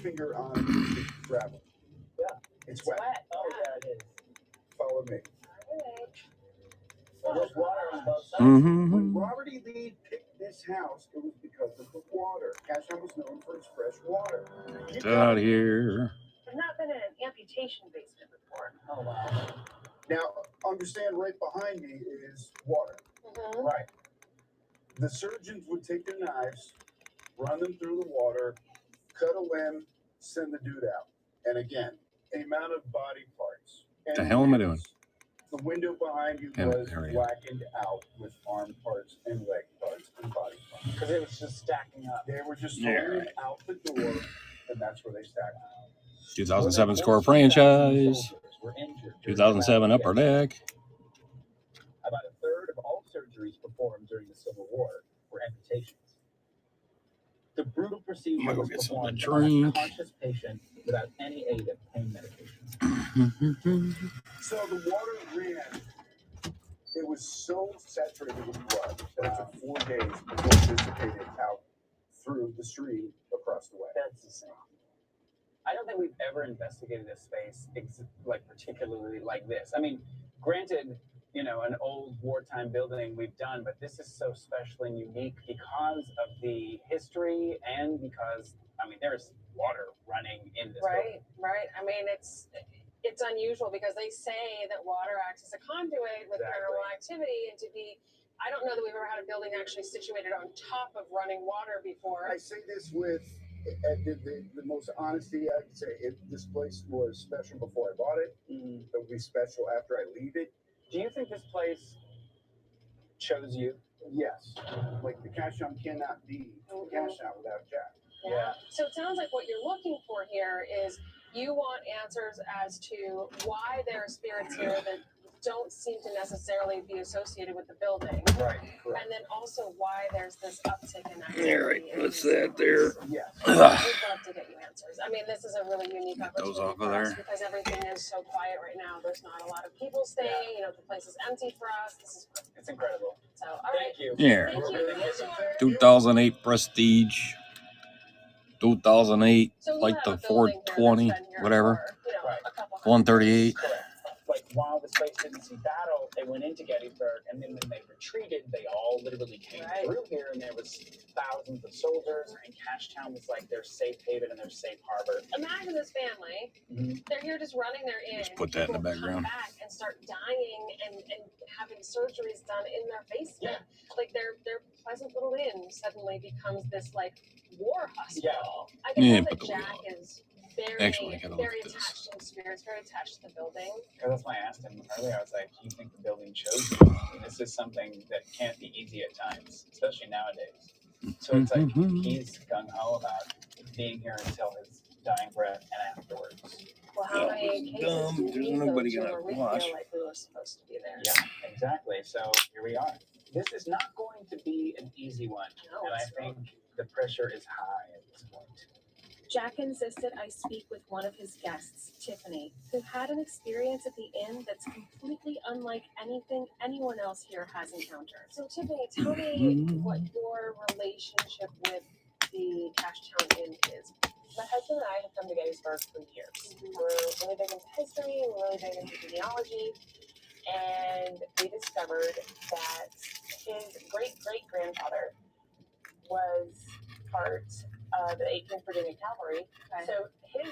Finger on the gravel. Yeah. It's wet. Oh, yeah, it is. Follow me. Well, there's water on both sides. When Robert E. Lee picked this house, it was because of the water. Cashtown was known for its fresh water. Get out of here. I've not been in an amputation basement before. Oh, wow. Now, understand right behind me is water. Mm-hmm. Right. The surgeons would take their knives, run them through the water, cut a limb, send the dude out. And again, the amount of body parts. What the hell am I doing? The window behind you was blackened out with arm parts and leg parts and body parts. Because it was just stacking up. They were just throwing it out the door, and that's where they stacked out. 2007 Score franchise. 2007 Upper Deck. About a third of all surgeries performed during the Civil War were amputations. The brutal procedure was performed on a conscious patient without any aid of pain medication. So the water ran. It was so saturated with blood that it took 4 days before it dissipated out through the stream across the way. That's insane. I don't think we've ever investigated a space like particularly like this. I mean, granted, you know, an old wartime building we've done, but this is so special and unique because of the history and because, I mean, there's water running in this building. Right. I mean, it's unusual because they say that water acts as a conduit with paranormal activity, and I don't know that we've ever had a building actually situated on top of running water before. I say this with the most honesty I can say. If this place was special before I bought it, it will be special after I leave it. Do you think this place chose you? Yes. Like the Cashtown cannot be Cashtown without Jack. Yeah. So it sounds like what you're looking for here is you want answers as to why there are spirits here that don't seem to necessarily be associated with the building. Right. And then also why there's this uptick in activity. All right, what's that there? Yes. We'd love to get you answers. I mean, this is a really unique opportunity those off of for us there. because everything is so quiet right now. There's not a lot of people staying. You know, the place is empty for us. This is perfect. It's incredible. So, all right. Thank you. Yeah. Thank you. 2008 Prestige. 2008, So like the 420, whatever. 138. Correct. Like while this place didn't see battle, they went into Gettysburg, and then when they retreated, they all literally came through here, and there was thousands of soldiers, and Cashtown was like their safe haven and their safe harbor. Imagine this family. They're here just running their inn. Just put that in the background. Come back and start dying and having surgeries done in their basement. Yeah. Like their Pleasant Little Inn suddenly becomes this like war hospital. Yeah. I can tell that Jack is very attached to the spirits, very attached to the building. Because that's why I asked him earlier. I was like, "Do you think the building chose you?" This is something that can't be easy at times, especially nowadays. So it's like he's gung ho about being here until his dying breath and afterwards. Well, how many cases do There's we go nobody to gonna where we watch. feel like we were supposed to be there? Yeah, exactly. So here we are. This is not going to be an easy one, No, and I it's not. think the pressure is high at this point. Jack insisted I speak with one of his guests, Tiffany, who had an experience at the inn that's completely unlike anything anyone else here has encountered. So Tiffany, tell me what your relationship with the Cashtown Inn is. My husband and I have come to Gettysburg for years. We're really big into history, we're really big into genealogy, and we discovered that his great-great-grandfather was part of the 18th Virginia Cavalry. Okay. So his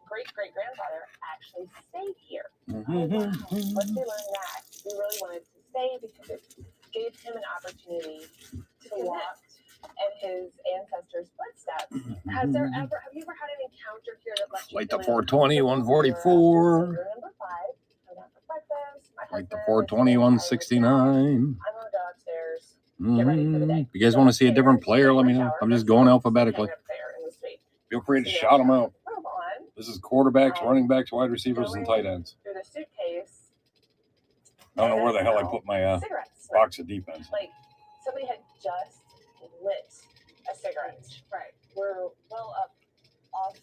great-great-grandfather actually stayed here. Oh, Once we learned that, we really wanted to stay because it gave him an opportunity to walk in his ancestors' footsteps. Have you ever had an encounter here that left you Like the feeling 420, 144. We're number 5. Went out for breakfast. My Like the husband 420, was there, 169. I went upstairs. Get ready for the day. If you guys want to see a different player, let me know. I'm just going alphabetically. Up there in the street. Feel free to shout them out. Move on This is quarterbacks, running backs, wide receivers, and tight ends. through the suitcase. I don't know where the hell I put my cigarettes. box of defense. Like somebody had just lit a cigarette. right? We're well up off,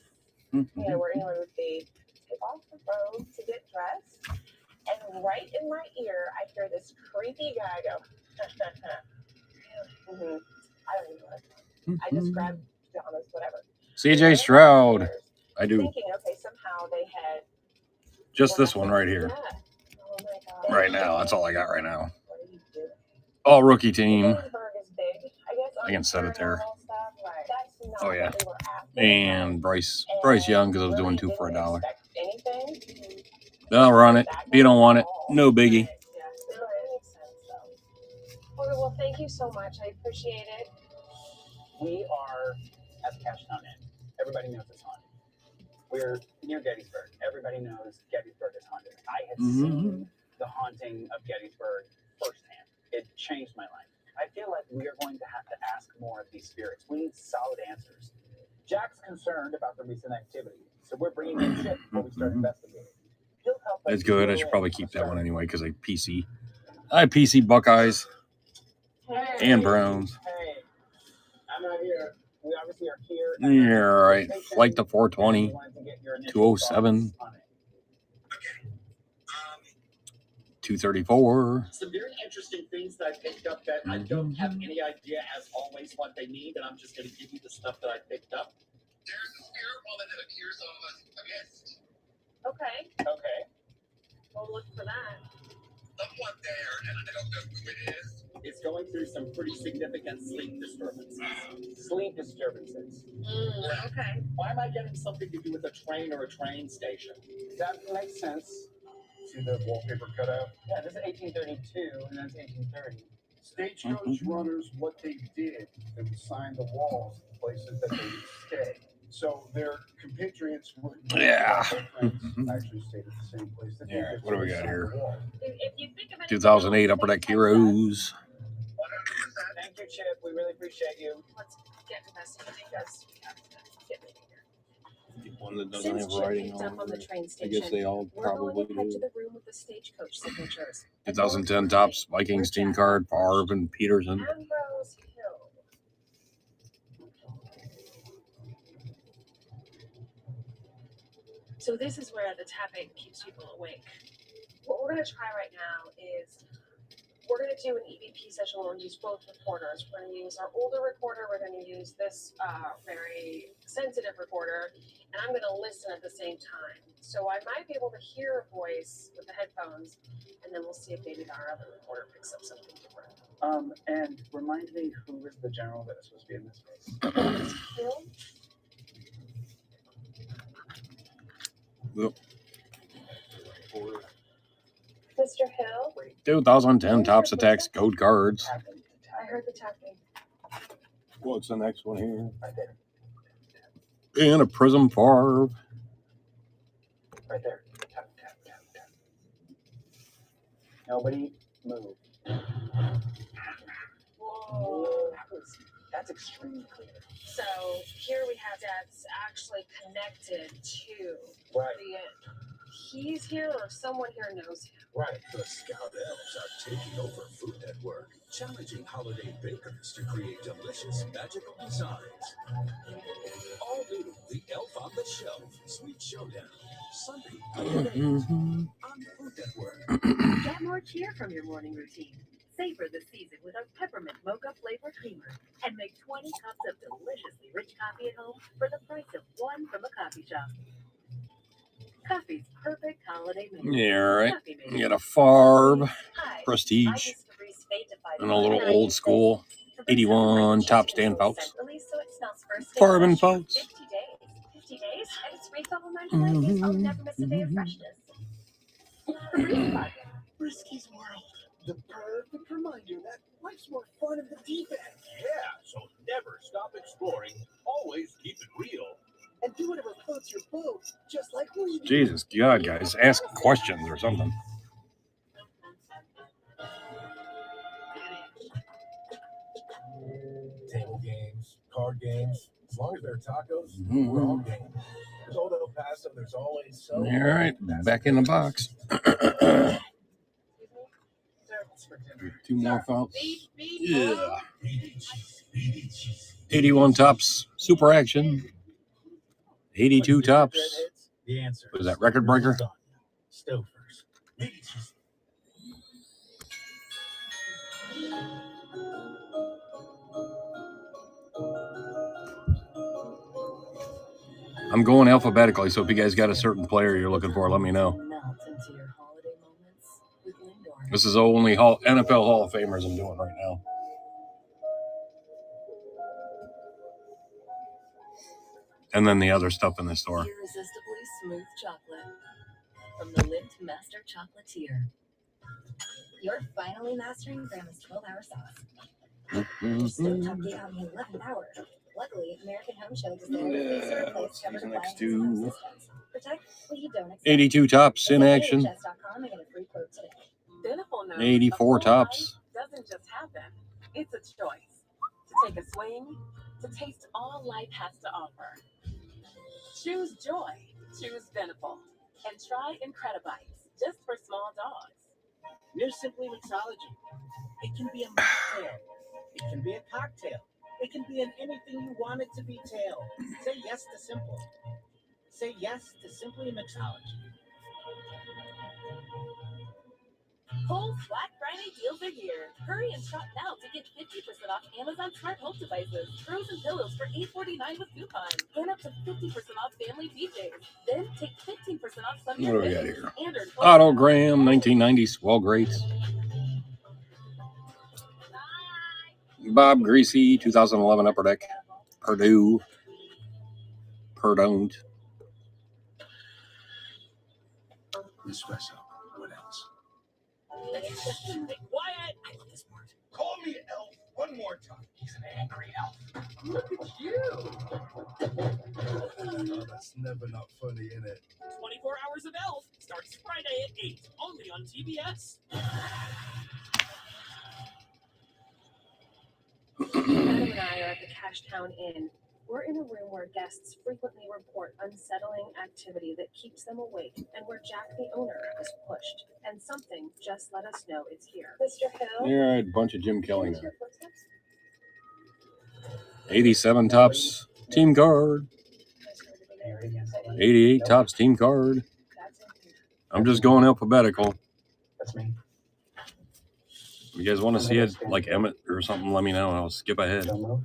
where anyone would be. Take off the robe to get dressed, and right in my ear, I hear this creepy guy go. I don't even know what. I just grabbed, to be honest, whatever. CJ Stroud. I do. Thinking, okay, somehow they had. Just this one right here. Yeah. Oh my God. Right now. That's all I got right now. What are you doing? All rookie team. Gettysburg is big, I guess. I can set it there. Right. That's not Oh, yeah. what they were after. And Bryce Young, because I was doing 2 for $1. Didn't expect anything. They'll run it. If you don't want it, no biggie. Yeah, no, it makes sense though. Okay, well, thank you so much. I appreciate it. We are at the Cash Town Inn. Everybody knows it's haunted. We're near Gettysburg. Everybody knows Gettysburg is haunted. I had seen the haunting of Gettysburg firsthand. It changed my life. I feel like we are going to have to ask more of these spirits. We need solid answers. Jack's concerned about the recent activity, so we're bringing in Chip before we start investigating. He'll help us. That's good. I zero should in probably on keep that certain- one anyway because I PC. I PC Buckeyes and Browns. Hey, I'm not here. We obviously are here. Yeah, right. Flight to 420, We wanted to get your initial 207. thoughts on it. 234. Some very interesting things that I picked up that I don't have any idea, as always, what they mean, and I'm just going to give you the stuff that I picked up. There's a spirit woman that appears on a mist. Okay, Okay. we'll look for that. Someone there, and I don't know who it is. It's going through some pretty significant sleep disturbances. Sleep disturbances. Okay. Why am I getting something to do with a train or a train station? That makes sense. See the wallpaper cutout? Yeah, this is 1832, and that's 1830. Stagecoach runners, what they did, they would sign the walls of the places that they would stay. So their compatriots would Yeah. their friends actually stayed at the same place that they Yeah, did. what do we So they got signed here? the wall. If you think of anything 2008 else, Upper Deck text us. Heroes. 100%. Thank you, Chip. We really appreciate you. Let's get investigating this. We have to get moving here. One that Since Chip picked up on the train station, all we're going to head to the room with the stagecoach signatures. 2010 Tops Vikings team card, Favre and Peterson. Ambrose Hill. So this is where the tapping keeps people awake. What we're gonna try right now is we're gonna do an EVP session where we use both recorders. We're gonna use our older recorder. We're gonna use this very sensitive recorder, and I'm gonna listen at the same time. So I might be able to hear a voice with the headphones, and then we'll see if maybe our other recorder picks up something different. And remind me who is the general that is supposed to be in this case. Hill? Mr. Hill? 2010 Tops Attacks Code Cards. I heard the tapping. What's the next one here? Right there. And a Prism Favre. Right there. Tap, tap, tap, tap. Nobody move. Whoa. That's extremely clear. So here we have that's actually connected to Right. the he's here or someone here knows him. Right. The Scout Elves are taking over Food Network, challenging holiday bakers to create delicious, magical designs. All new, The Elf on the Shelf, Sweet Showdown, Sunday at 8 on Food Network. Get more cheer from your morning routine. Savor the season with our peppermint mocha flavor creamer and make 20 cups of deliciously rich coffee at home for the price of one from a coffee shop. Coffee's perfect holiday menu. Yeah, right. Coffee You menu. got a Favre, Hi, Prestige, I used to breeze fate to fight and a little fire. old school So this 81 summer, Top just Stand control Phelps. scent release so it smells first day Favre and fresh. Phelps. 50 days. 50 days? And it's refill on 99 days. I'll never miss a day of freshness. Breeze Bug. Brisky's World, the perfect reminder that life's more fun in the deep end. Yeah, so never stop exploring. Always keep it real. And do whatever floats your boat, just like we do. Jesus God, guys. Ask questions or something. Table games, card games. As long as they're tacos, Mhm. we're all game. There's old El Paso, there's always so. All right, back in the box. Two more Phelps. Yeah. 81 Tops Super Action. 82 Tops. The answer. Was that Record Breaker? Stofers. I'm going alphabetically, so if you guys got a certain player you're looking for, let me know. Melt into your holiday moments with Lindor. This is only NFL Hall of Famers I'm doing right now. And then the other stuff in the store. Irresistibly smooth chocolate from the Lindt Master Chocolatier. You're finally mastering Grandma's 12-hour sauce. Your stove top gave out in 11 hours. Luckily, American Home Shield is there with laser replace covered season appliances X2. and systems. Protect what you don't expect. 82 tops in Visit action. AHS.com and get a free quote today. Dental knows 84 a full tops. life doesn't just happen. It's a choice. To take a swing, to taste all life has to offer. Choose joy. Choose Dental. And try Incredibites, just for small dogs. New Simply Mixology. It can be a mocktail. It can be a cocktail. It can be in anything you want it to be tail. Say yes to simple. Say yes to Simply Mixology. Kohl's Black Friday deals are here. Hurry and shop now to get 50% off Amazon Smart Home Devices, frozen pillows for $8.49 with coupon, and up to 50% off family PJs. Then take 15% off some What do we got here? and earn Autogram, 1990 Swell Greats. Bob Greasy, 2011 Upper Deck. Purdue. Perdon't. Espresso. What else? Hey, quiet! I love this part. Call me Elf one more time. He's an angry elf. Look at you! Oh, that's never not funny, innit? 24 Hours of Elf starts Friday at 8, only on TBS. Adam and I are at the Cashtown Inn. We're in a room where guests frequently report unsettling activity that keeps them awake and where Jack the owner is pushed. And something just let us know it's here. Mr. Hill? Yeah, a bunch of Jim Kelly Here's now. your footsteps. 87 tops team card. 88 tops team card. I'm just going alphabetical. That's me. You guys want to see it like Emmett or something? Let me know. I'll skip ahead. Don't move.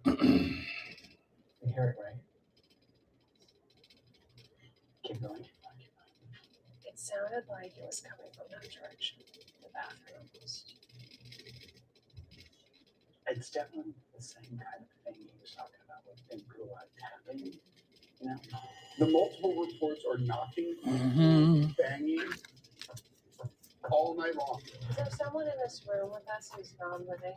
You hear it, right? Keep going. It sounded like it was coming from that direction, the bathroom. It's definitely the same kind of thing he was talking about with Impula tapping, you know? The multiple reports are knocking, banging all night long. Is there someone in this room with us who's non-living?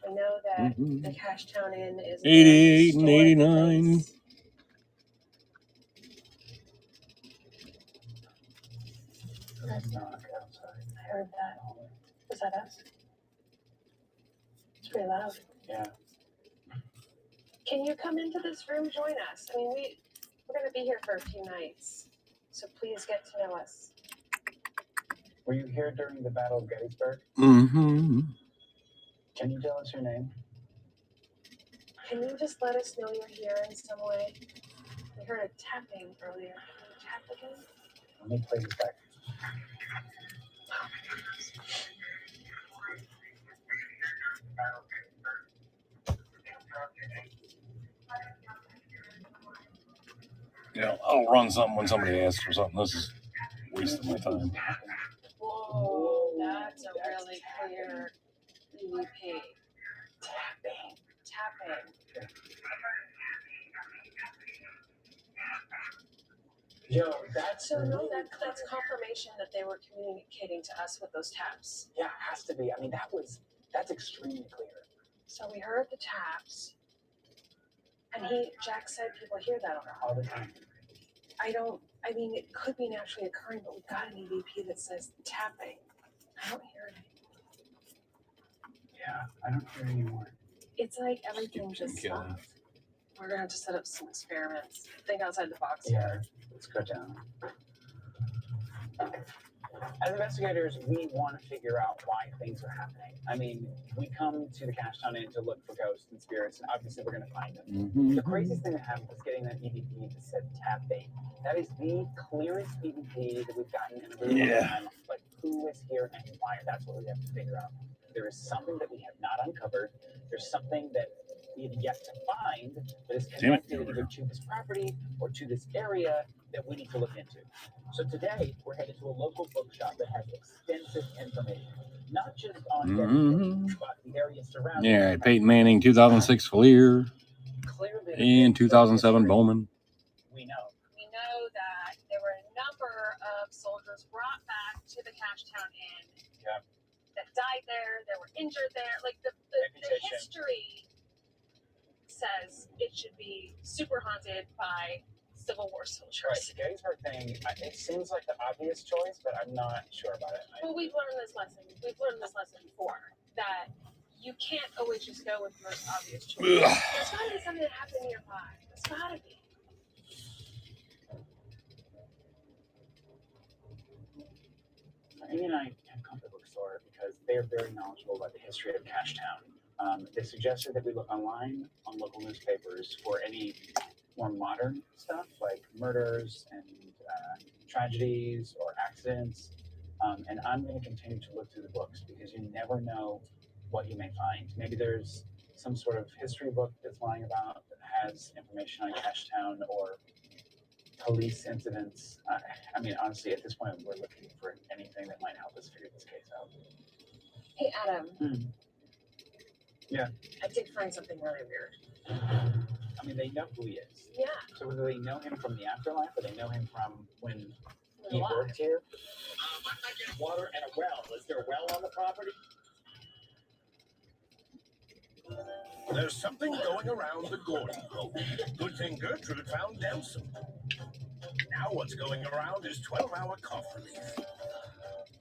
We know that the Cashtown Inn is a 88 and historic 89. place. That's not outside. I heard that. Was that us? It's pretty loud. Yeah. Can you come into this room, join us? I mean, we're going to be here for a few nights, so please get to know us. Were you here during the Battle of Gettysburg? Mm-hmm. Can you tell us your name? Can you just let us know you're here in some way? We heard a tapping earlier. Can you tap again? Let me play this back. Yeah, I'll run something when somebody asks for something. This is wasting my time. Whoa, that's a really clear EVP. Tapping. Yo, that's So no, that's confirmation that they were communicating to us with those taps. yeah, it has to be. I mean, that's extremely clear. So we heard the taps, and Jack said people hear that All the time. I mean, it could be naturally occurring, but we've got an EVP that says tapping. I don't hear it. Yeah, I don't hear anymore. It's like everything just Jim Kelly. stopped. We're gonna have to set up some experiments. Think outside the box Yeah, here. let's go down. As investigators, we want to figure out why things are happening. I mean, we come to the Cashtown Inn to look for ghosts and spirits, and obviously we're going to find them. Mm-hmm. The craziest thing that happened was getting that EVP that said tapping. That is the clearest EVP that we've gotten in a really long Yeah. time. But who is here and why? That's what we have to figure out. there is something that we have not uncovered. There's something that we have yet to find that is Damn it. connected either to this property or to this area that we need to look into. So today, we're headed to a local bookshop that has extensive information, not just on Mhm. but the area surrounding. Yeah, Peyton Manning, 2006 Fleer, Clearly, and 2007 Bowman. we know. We know that there were a number of soldiers brought back to the Cashtown Inn Yeah. that died there, that were injured there. Like the Reputation. history says it should be super haunted by Civil War Right, soldiers. the Gettysburg thing, it seems like the obvious choice, but I'm not sure about it. Well, we've learned this lesson. We've learned this lesson before that you can't always just go with the most obvious choice. Ugh. There's got to be something that happened nearby. There's got to be. Amy and I have come to the bookstore because they are very knowledgeable about the history of Cashtown. They suggested that we look online on local newspapers for any more modern stuff like murders and tragedies or accidents. And I'm going to continue to look through the books because you never know what you may find. Maybe there's some sort of history book that's lying about that has information on Cashtown or police incidents. I mean, honestly, at this point, we're looking for anything that might help us figure this case out. Hey, Adam. Hmm. Yeah. I did find something really weird. I mean, they know who he is. Yeah. So whether they know him from the afterlife or they know him from when he Alive. worked here. Water and a well. Is there a well on the property? There's something going around the Gordon home. Good thing Gertrude found Nelson. Now what's going around is 12-hour cough relief.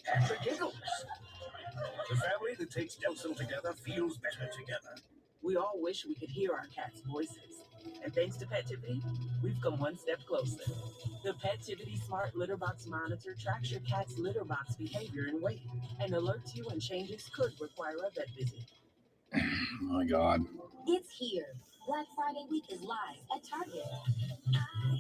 Patrick giggles. The family that takes Nelson together feels better together. We all wish we could hear our cats' voices. And thanks to Petivity, we've come one step closer. The Petivity Smart Litter Box Monitor tracks your cat's litter box behavior and weight and alerts you when changes could require a vet visit. Oh my God. It's here. Black Friday week is live at Target.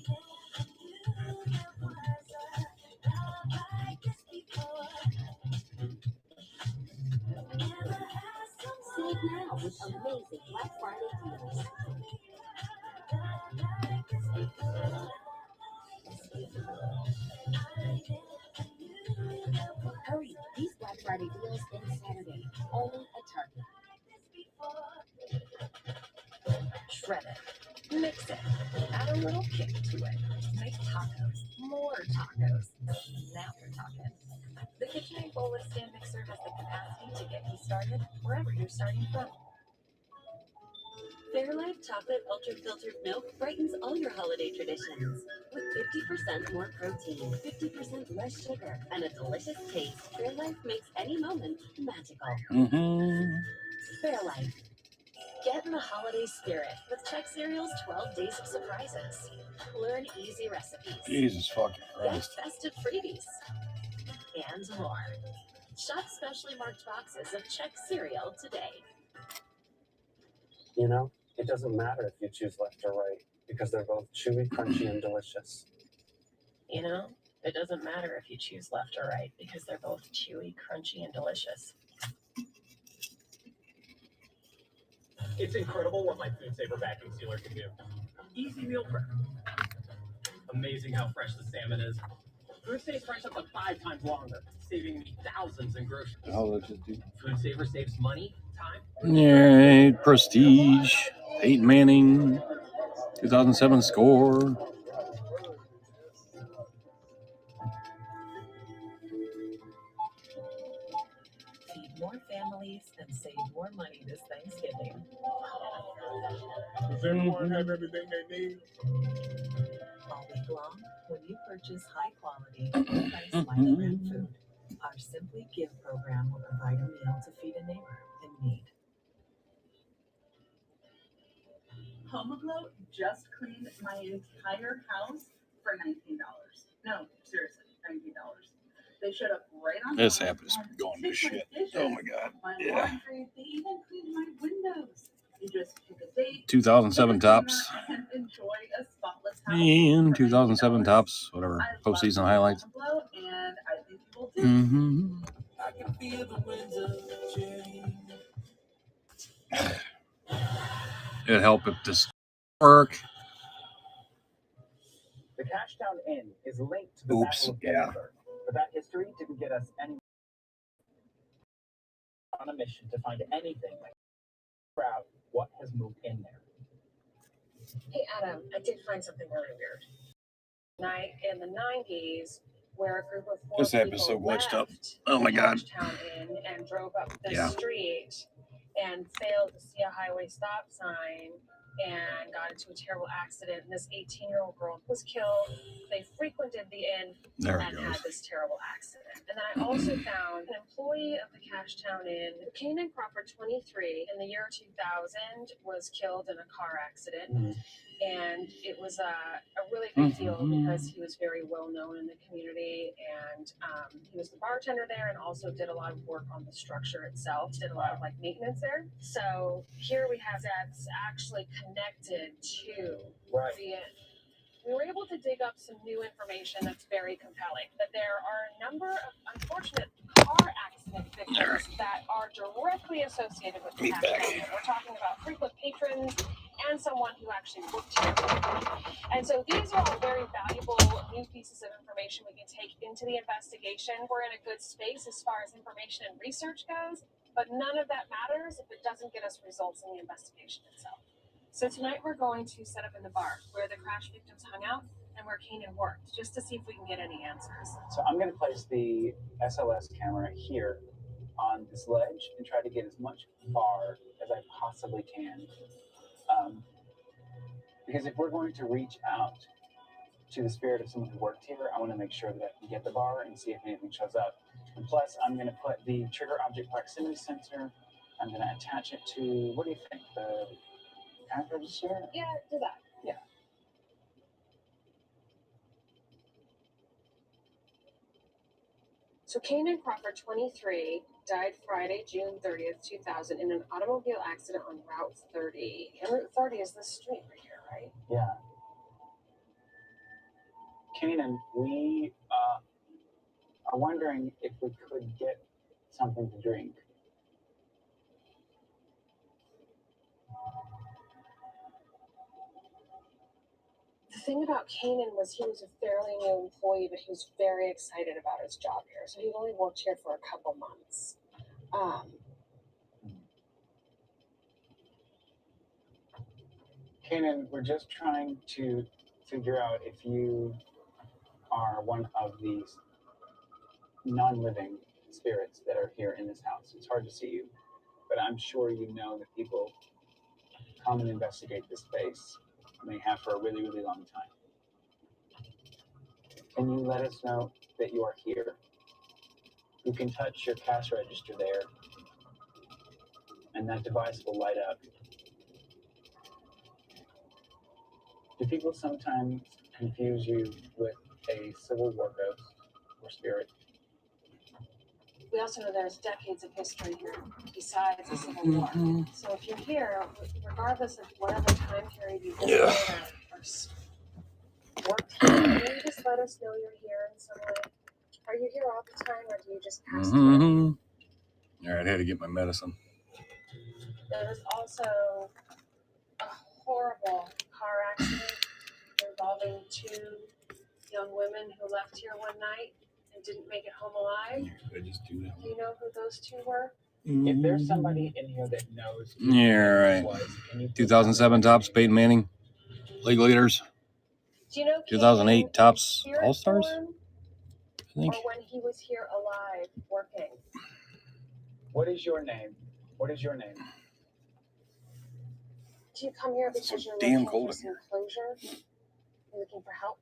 Save now with amazing Black Friday deals. Hurry, these Black Friday deals end Saturday, only at Target. Shred it, mix it, add a little kick to it. Make tacos, more tacos. Now you're talking. The KitchenAid Bowless Stand Mixer has the capacity to get you started wherever you're starting from. Fairlife Chocolate Ultra Filtered Milk brightens all your holiday traditions. With 50% more protein, 50% less sugar, and a delicious taste, Fairlife makes any moment magical. Mm-hmm. Fairlife. Get in the holiday spirit with Check Cereal's 12 Days of Surprises. Learn easy recipes. Jesus fucking Get Christ. festive freebies. And more. Shop specially marked boxes of Check Cereal today. You know, it doesn't matter if you choose left or right because they're both chewy, crunchy, and delicious. You know, it doesn't matter if you choose left or right because they're both chewy, crunchy, and delicious. It's incredible what my Food Saver vacuum sealer can do. Easy meal prep. Amazing how fresh the salmon is. Food stays fresh up to 5 times longer, saving me thousands in groceries. Oh, that's just dude. Food Saver saves money, time. Yay, Prestige. Peyton Manning, 2007 score. Feed more families and save more money this Thanksgiving. Does everyone have everything they need? All week long, when you purchase high quality, price life brand food, our Simply Give program will provide a meal to feed a neighbor in need. HomeGlow just cleaned my entire house for $19. No, seriously, $19. They showed up right on This time, app is had going to fixed my shit. dishes, Oh my God. my Yeah. laundry, they even cleaned my windows. You just pick a date, 2007 pick a dinner, tops. and enjoy a spotless house And for 2007 $19. tops, whatever. I love Postseason highlights. HomeGlow, and I think you will too. Mm-hmm. I can feel the winds of change. It'd help if this work. The Cashtown Inn is linked to the Oops, Battle of yeah. Gettysburg, but that history didn't get us any on a mission to find anything that figure out what has moved in there. Hey Adam, I did find something really weird. Night in the 90s, where a group of 4 This app people is so glitched up. left Oh my the god. Cashtown Inn and drove up the Yeah. street and failed to see a highway stop sign and got into a terrible accident. And this 18-year-old girl was killed. They frequented the inn There and it goes. had this terrible accident. And then I also found an employee of the Cashtown Inn, Kanan Crawford, 23, in the year 2000, was killed in a car accident. And it was a really big deal because he was very well known in the community, and he was the bartender there and also did a lot of work on the structure itself, did a lot of like maintenance there. So here we have that's actually connected to the inn. We were able to dig up some new information that's very compelling, that there are a number of unfortunate car accident victims that are directly associated with the Cashtown Inn. We're talking about frequent patrons and someone who actually worked here. And so these are all very valuable new pieces of information we can take into the investigation. We're in a good space as far as information and research goes, but none of that matters if it doesn't get us results in the investigation itself. So tonight we're going to set up in the bar where the crash victims hung out and where Kanan worked, just to see if we can get any answers. So I'm going to place the SLS camera here on this ledge and try to get as much far as I possibly can. Because if we're going to reach out to the spirit of someone who worked here, I want to make sure that I can get the bar and see if anything shows up. And plus, I'm going to put the trigger object proximity sensor. I'm going to attach it to, what do you think, the cash register? Yeah, do that. Yeah. So Kanan Crawford, 23, died Friday, June 30th, 2000, in an automobile accident on Route 30. And Route 30 is this street right here, right? Yeah. Kanan, we are wondering if we could get something to drink. The thing about Kanan was he was a fairly new employee, but he was very excited about his job here. So he only worked here for a couple months. Kanan, we're just trying to figure out if you are one of these non-living spirits that are here in this house. It's hard to see you, but I'm sure you know that people come and investigate this space, and they have for a really, really long time. Can you let us know that you are here? You can touch your cash register there, and that device will light up. Do people sometimes confuse you with a Civil War ghost or spirit? We also know there's decades of history here besides the Civil War. So if you're here, regardless of whatever time period you visited or worked here, can you just let us know you're here in some way? Are you here all the time, or do you just pass through? All right, I had to get my medicine. There was also a horrible car accident involving 2 young women who left here one night and didn't make it home alive. I just do that. Do you know who those 2 were? If there's somebody in here that knows who Yeah, this right. was, can you 2007 Tops, Peyton Manning, League Leaders. Do you know 2008 Kanan Tops Spirit All Stars, form, I think. or when he was here alive working? What is your name? What is your name? Do you come here It's because so you're damn looking cold for in some closure? You're looking for help?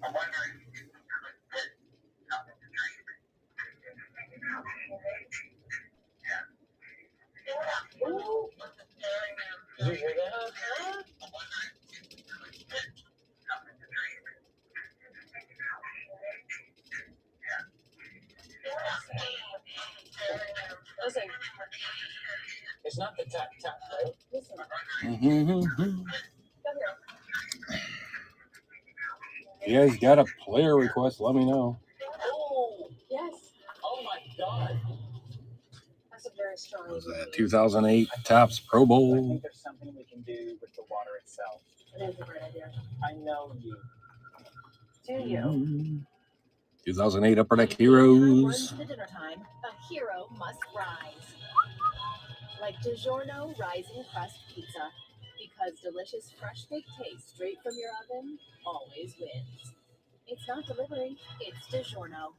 I'm wondering. Did you hear that? Listen, It's not the tap tap, right? Listen, Mm-hmm. go here. You guys got a player request? Let me know. Oh, Yes, oh my God. that's a very strong. What was that? EVP. 2008 Tops Pro I Bowl. think there's something we can do with the water itself. It is a great idea. I know you. Do you? 2008 Upper Deck Runs Heroes. to dinner time, a hero must rise. Like DiGiorno Rising Crust Pizza. Because delicious fresh baked taste straight from your oven always wins. It's not delivery, it's DiGiorno.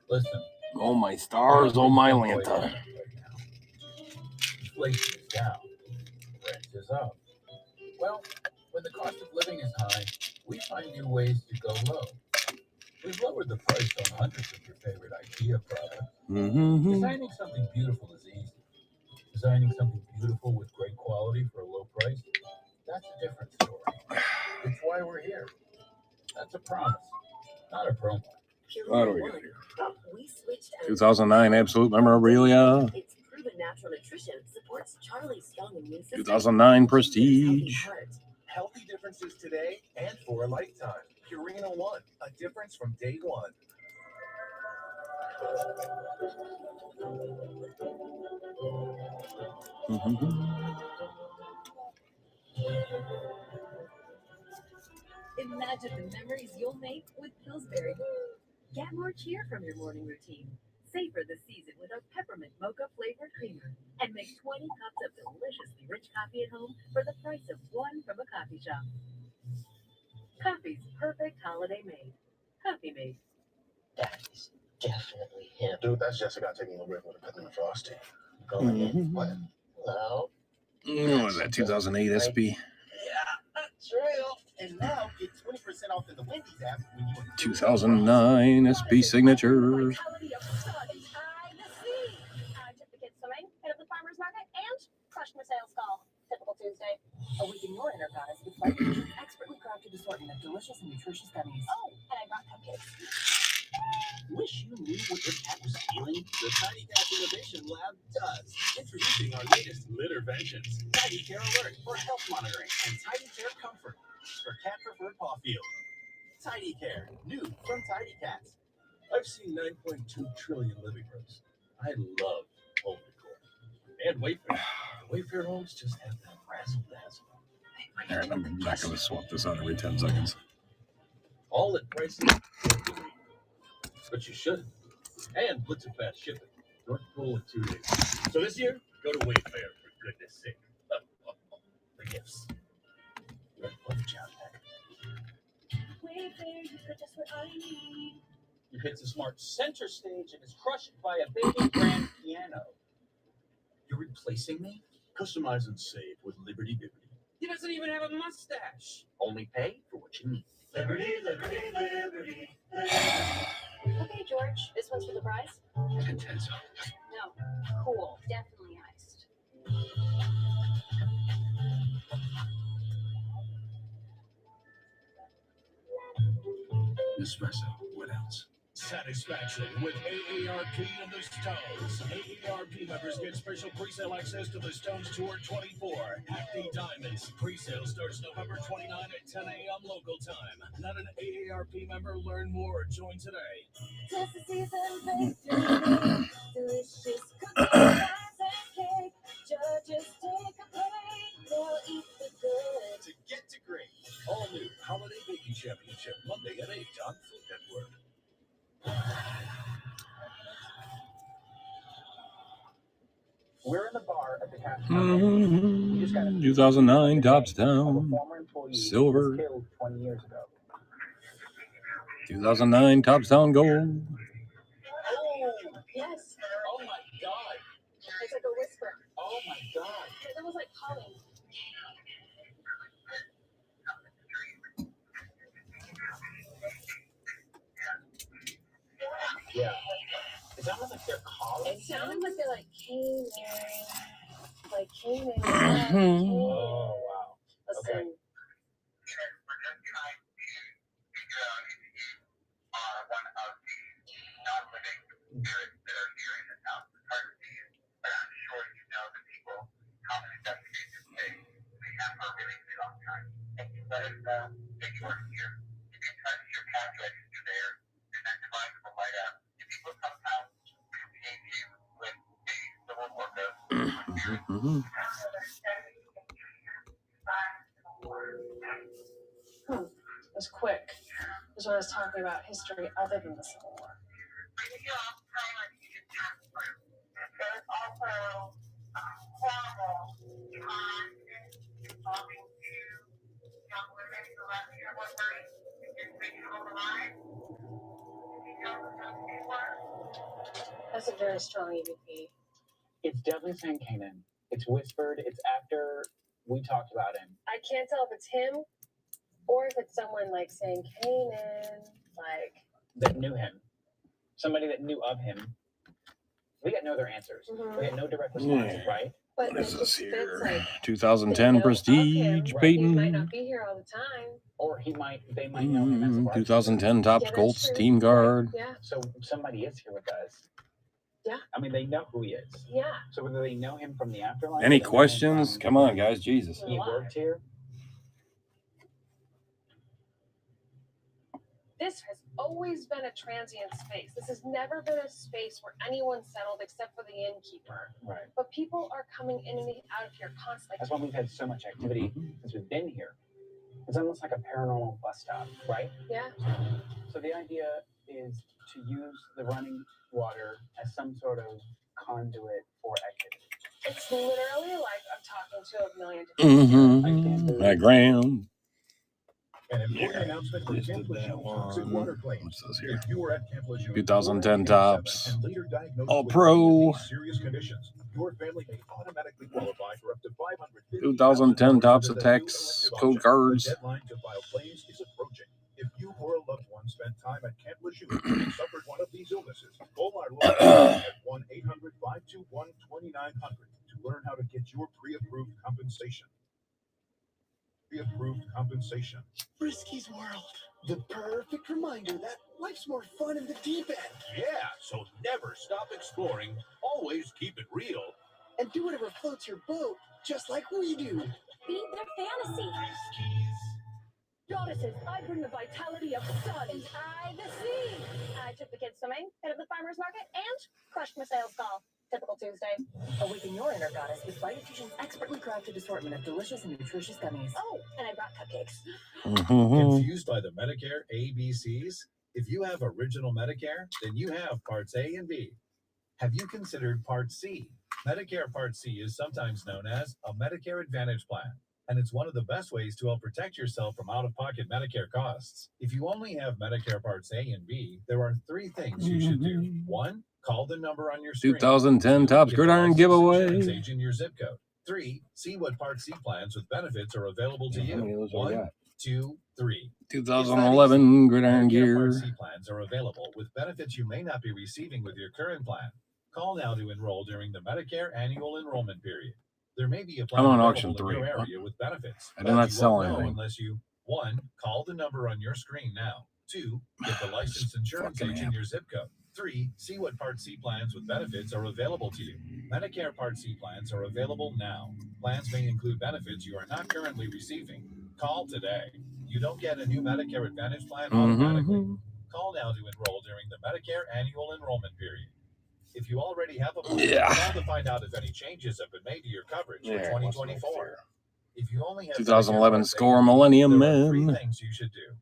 Listen, Oh my stars, oh my Lanta. inflation is down, rent is up. Well, when the cost of living is high, we find new ways to go low. We've lowered the price on hundreds of your favorite IKEA products. Mm-hmm. Designing something beautiful is easy. Designing something beautiful with great quality for a low price, that's a different story. It's why we're here. That's a promise, not a promo. What do we got here? We switched out 2009 Absolute Memorabilia. its proven natural nutrition supports Charlie's strong immune system. 2009 Prestige. Healthy differences today and for a lifetime. Purina One, a difference from day one. Imagine the memories you'll make with Pillsbury. Get more cheer from your morning routine. Savor the season with our peppermint mocha flavored creamer and make 20 cups of deliciously rich coffee at home for the price of one from a coffee shop. Coffee's perfect holiday made. Coffee made. That's definitely him. Dude, that's Jessica taking a rip with a peppermint frosty. Going in. Mhm. What? Hello? What was that? 2008 SP. Yeah, that's real. And now get 20% off in the Wendy's app when you 2009 SP Signatures. Vitality of sun is high the sea. I took the kids swimming, hit up the farmer's market, and crushed my sales call. Typical Tuesday. A week in your enterprise with Flight's expertly crafted assortment of delicious and nutritious gummies. Oh, and I brought cupcakes. Wish you knew what your cat was feeling? The Tiny Cat Innovation Lab does. Introducing our latest litterventions. Tidy Care Alert for health monitoring and Tidy Care Comfort for cat preferred paw feel. Tidy Care, new from Tidy Cats. I've seen 9.2 trillion living rooms. I love home decor. And Wayfair. Wayfair homes just have that razzle dazzle. Alright, I'm not going to swap this out every 10 seconds. All at prices. But you shouldn't. And Blitz and Fast shipping. North Pole in 2 days. So this year, go to Wayfair for goodness sake. The gifts. Love Job Pack. Wayfair, you got just what I need. You hit the smart center stage and is crushed by a baby grand piano. You're replacing me? Customize and save with Liberty Bibbity. He doesn't even have a mustache. Only pay for what you need. Liberty, liberty, liberty. Okay, George, this one's for the prize? Intenso. No. Cool. Definitely iced. Espresso. What else? Satisfaction with AARP and the Stones. AARP members get special pre-sale access to the Stones Tour 24. Hackney Diamonds. Pre-sale starts November 29 at 10 a.m. local time. Not an AARP member? Learn more. Join today. Just the season, bakery, delicious cookies, pies, and cake. Judges take a break, they'll eat the good. To get to great. All new Holiday Baking Championship Monday at 8 on Food Network. We're in the bar at the cash counter. We just got a 2009 Tops of a Down. former employee who Silver. was killed 20 years ago. 2009 Tops Down Gold. Oh, Yes. oh my God. It's like a whisper. Oh my God. It was like calling. Yeah. It's almost like they're calling. It sounded like they're like came in. Like came in. Oh, wow. Listen. Okay. Mhm. It was quick. This is what I was talking about, history other than the Civil War. That's a very strong EVP. It's definitely saying Kanan. It's whispered. It's after we talked about him. I can't tell if it's him or if it's someone like saying Kanan, like. That knew him. Somebody that knew of him. We got no other answers. Mhm. We got no direct responses, Yeah. right? But What is it this just fits here? like 2010 Prestige, he might Peyton. not be here all the time. Or they might know him as a bartender. 2010 Topps Yeah, that's Colts true. Team Guard. Yeah. So somebody is here with us. Yeah. I mean, they know who he is. Yeah. So whether they know him from the afterlife. Any or they know him questions? from Come on, guys. Jesus. He worked here. This has always been a transient space. This has never been a space where anyone settled except for the innkeeper. Right. But people are coming in and out of here constantly. That's why we've had so much activity since we've been here. It's almost like a paranormal bus stop, right? Yeah. So the idea is to use the running water as some sort of conduit for activity. It's literally like I'm talking to a million different Mm-hmm. At Graham. An important Yeah, announcement for just did Camp that Lejeune toxic one. water claims. What's this here? If you were at Camp Lejeune 2010 Topps. and later diagnosed All with Pro. any of these serious conditions, your family may automatically qualify for up to $550,000 2010 Topps under the Attacks new Code elective option. Cards. The deadline to file claims is approaching. If you or a loved one spent time at Camp Lejeune and suffered one of these illnesses, call our local at 1-800-521-2900 to learn how to get your pre-approved compensation. Pre-approved compensation. Frisky's World. The perfect reminder that life's more fun in the deep end. Yeah, so never stop exploring. Always keep it real. And do whatever floats your boat, just like we do. Feed their fantasy. Goddesses, I bring the vitality of sun. And I the sea. I took the kids swimming, hit up the farmer's market, and crushed my sales call. Typical Tuesday. Awaken your inner goddess with Vitafusion's expertly crafted assortment of delicious and nutritious gummies. Oh, and I brought cupcakes. Confused by the Medicare ABCs? If you have original Medicare, then you have Parts A and B. Have you considered Part C? Medicare Part C is sometimes known as a Medicare Advantage plan, and it's one of the best ways to help protect yourself from out-of-pocket Medicare costs. If you only have Medicare Parts A and B, there are 3 things you should do. 1, call the number on your screen. 2010 Topps Get the Gridiron licensed giveaway. insurance agent in your zip code. 3, see what Part C plans with benefits are available to How many of you. those have we 1, got? 2, 3. 2011 Gridiron Medicare Gear. Part C plans are available with benefits you may not be receiving with your current plan. Call now to enroll during the Medicare annual enrollment period. There may be a plan I'm on available auction in 3. your area with benefits. I did but not you sell won't know anything. unless you 1, call the number on your screen now. 2, get the licensed insurance Fucking agent app. your zip code. 3, see what Part C plans with benefits are available to you. Medicare Part C plans are available now. Plans may include benefits you are not currently receiving. Call today. You don't get a new Medicare Advantage plan automatically. Mhm. Call now to enroll during the Medicare annual enrollment period. If you already have a plan, Yeah. call to find out if any changes have been made to your coverage for Yeah, 2024. If you only have 2011 Medicare Part Score A, Millennium there are 3 Men. things you should do.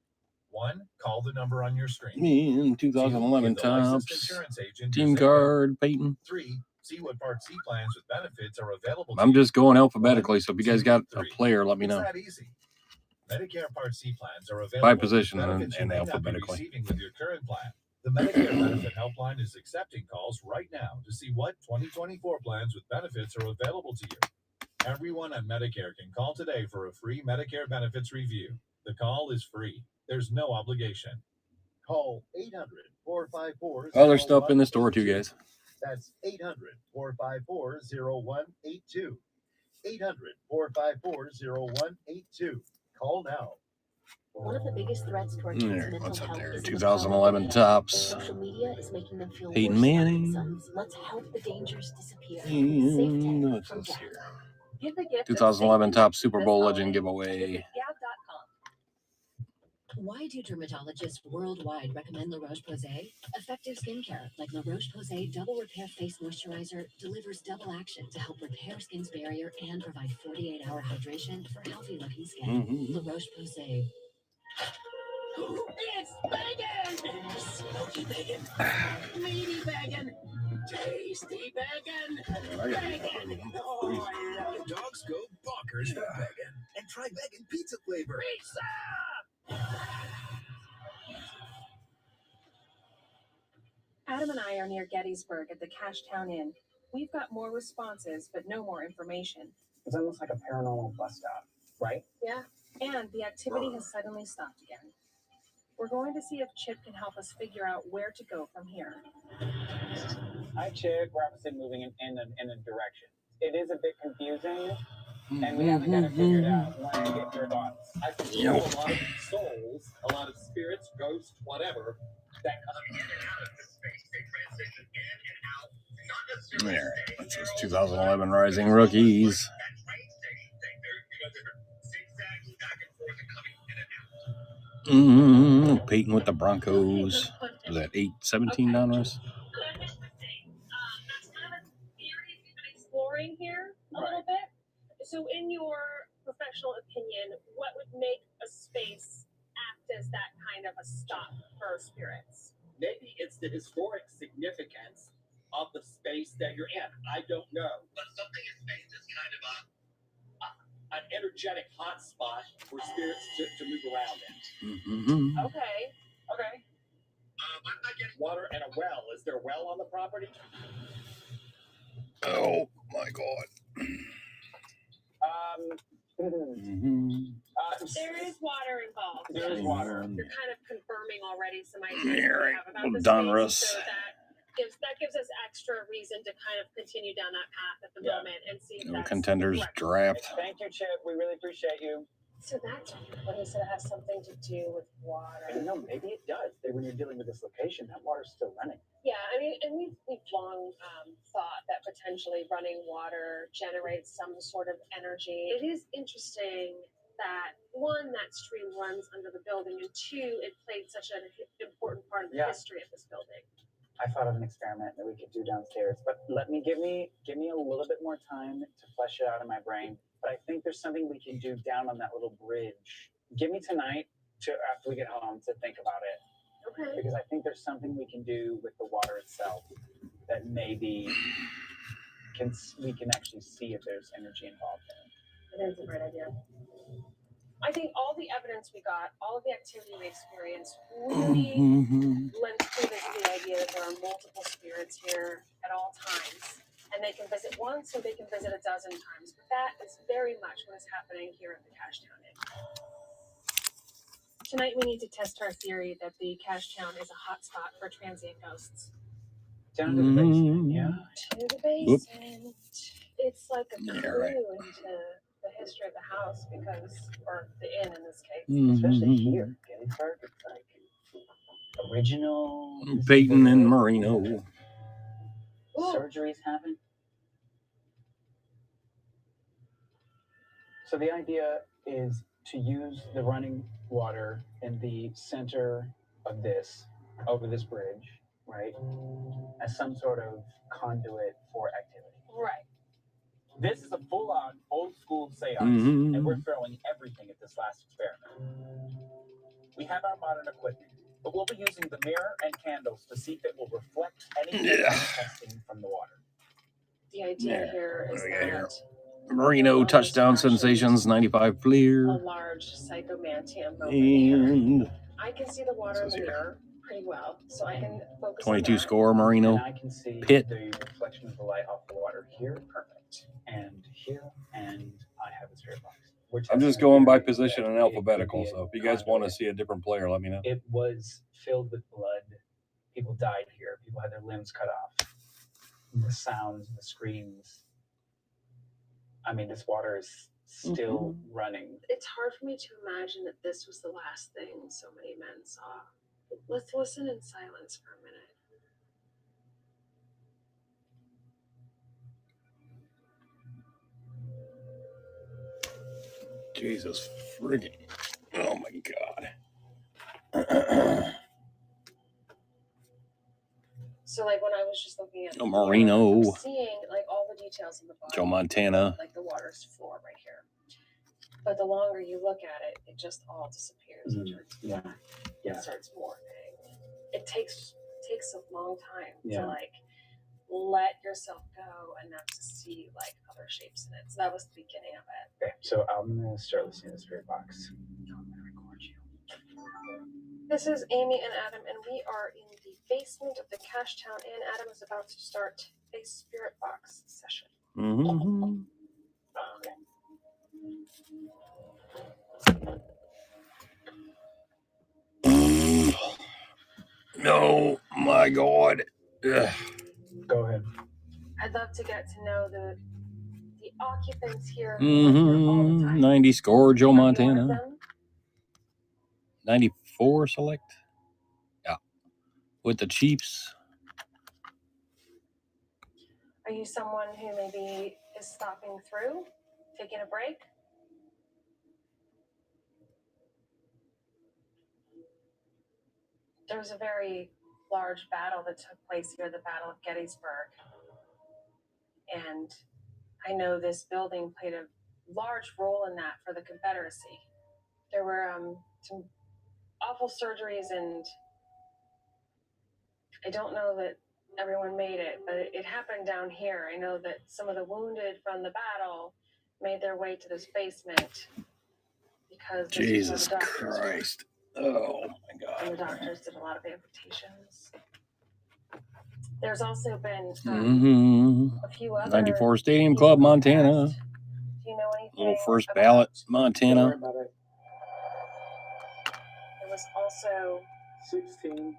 1, call the number on your screen. In 2011 Get the licensed Topps insurance agent Team your zip code. Guard Peyton. 3, see what Part C plans with benefits are available to I'm you. just going alphabetically, so if you guys got a 3. player, let me It's know. that easy. Medicare Part C plans are available By with position benefits you and may not be alphabetically. receiving with your current plan. The Medicare Benefit Helpline is accepting calls right now to see what 2024 plans with benefits are available to you. Everyone on Medicare can call today for a free Medicare benefits review. The call is free. There's no obligation. Call 800-454-0182. Other stuff in the store too, guys. That's 800-454-0182. 800-454-0182. Call now. One of the biggest threats to our kids' There, mental what's up health there? is 2011 Topps. social media is making them feel Peyton worse about Manning. themselves. Let's help the dangers disappear. And Save tech what's from this death. here? Give the gift of 2011 safety Topps Super this Bowl holiday. Legend giveaway. Visit Gab.com. Why do dermatologists worldwide recommend La Roche-Posay? Effective skincare like La Roche-Posay Double Repair Face Moisturizer delivers double action to help repair skin's barrier and provide 48-hour hydration for healthy-looking skin. La Roche-Posay. It's bacon! Smoky bacon, meaty bacon, tasty bacon, bacon! Oh, I love it. Dogs go bonkers for bacon. And try bacon pizza flavor. Pizza! Adam and I are near Gettysburg at the Cashtown Inn. We've got more responses, but no more information. It's almost like a paranormal bus stop, right? Yeah. And the activity has suddenly stopped again. We're going to see if Chip can help us figure out where to go from here. Hi, Chip. We're obviously moving in a direction. It is a bit confusing, and we haven't got it figured out. Want to get your thoughts? I feel a lot of souls, a lot of spirits, ghosts, whatever, that come in and out of this space. They transition in and out, not necessarily. There. This is 2011 Rising Rookies. That train station thing, they're zigzagging back and forth and coming in and out. Peyton with the Broncos. Was that 8-17 down Russ? That's kind of a theory we've been exploring here a little bit. So in your professional opinion, what would make a space act as that kind of a stop for spirits? Maybe it's the historic significance of the space that you're in. I don't know. But something in space is kind of an energetic hot spot for spirits to move around in. Okay. I'm not getting water and a well. Is there a well on the property? Oh my God. There is water involved. There is water. You're kind of confirming already some ideas Yeah, we right. have about Well the done, space, Russ. so that gives us extra reason to kind of continue down that path at the moment and see if No that's contenders correct. draft. Thank you, Chip. We really appreciate you. So that's what he said it has something to do with water. I don't know. Maybe it does. When you're dealing with this location, that water's still running. Yeah, I mean, and we've long thought that potentially running water generates some sort of energy. It is interesting that one, that stream runs under the building, and two, it played such an important part of the history of this building. I thought of an experiment that we could do downstairs, but give me a little bit more time to flesh it out in my brain. But I think there's something we can do down on that little bridge. Give me tonight after we get home to think about it. Okay. Because I think there's something we can do with the water itself that maybe we can actually see if there's energy involved in it. It is a great idea. I think all the evidence we got, all of the activity we experienced, really lends credence to the idea that there are multiple spirits here at all times. And they can visit once or they can visit a dozen times. But that is very much what is happening here at the Cashtown Inn. Tonight we need to test our theory that the Cashtown is a hotspot for transient ghosts. Down to the basement, yeah. To the basement. It's like a clue into the history of the house or the inn in this case. Especially here, Gettysburg, it's like original. Peyton and Marino. Surgeries happen. So the idea is to use the running water in the center of this, over this bridge, right, as some sort of conduit for activity. Right. This is a full-on, old-school seance, and we're throwing everything at this last experiment. We have our modern equipment, but we'll be using the mirror and candles to see if it will reflect anything testing from the water. The idea here is that Marino touchdown sensations, 95 clear. a large psychomantium moment here. And I can see the water in the mirror pretty well, so I can focus 22 on that. score, Marino. And I can see Pitt. the reflection of the light off the water here, perfect, and here, and I have a spirit box. I'm just going by position and alphabetical, so if you guys want to see a different player, let me know. It was filled with blood. People died here. People had their limbs cut off. The sounds, the screams. I mean, this water is still running. It's hard for me to imagine that this was the last thing so many men saw. Let's listen in silence for a minute. Jesus friggin'. Oh my God. Joe Marino. You're seeing like all the details in the body. Joe Montana. Like the water's floor right here. But the longer you look at it, it just all disappears. Yeah. It starts morphing. It takes a long time Yeah. to like let yourself go and not to see like other shapes in it. So that was the beginning of it. Okay, so I'm gonna start listening to the spirit box. This is Amy and Adam, and we are in the basement of the Cashtown Inn. Adam is about to start a spirit box session. Mm-hmm. No, my God. Ugh. Go ahead. I'd love to get to know the occupants here. Mm-hmm. 90 score, Joe Montana. 94 select. Yeah. With the Chiefs. Are you someone who maybe is stopping through, taking a break? There was a very large battle that took place here, the Battle of Gettysburg. And I know this building played a large role in that for the Confederacy. There were some awful surgeries, and I don't know that everyone made it, but it happened down here. I know that some of the wounded from the battle made their way to this basement because this is where Jesus the doctors were. Christ. Oh, my God. And the doctors did a lot of amputations. There's also been a few other 94 Stadium Club, Montana. Do you know anything? Little first ballot, Montana. Don't worry about it. There was also 16.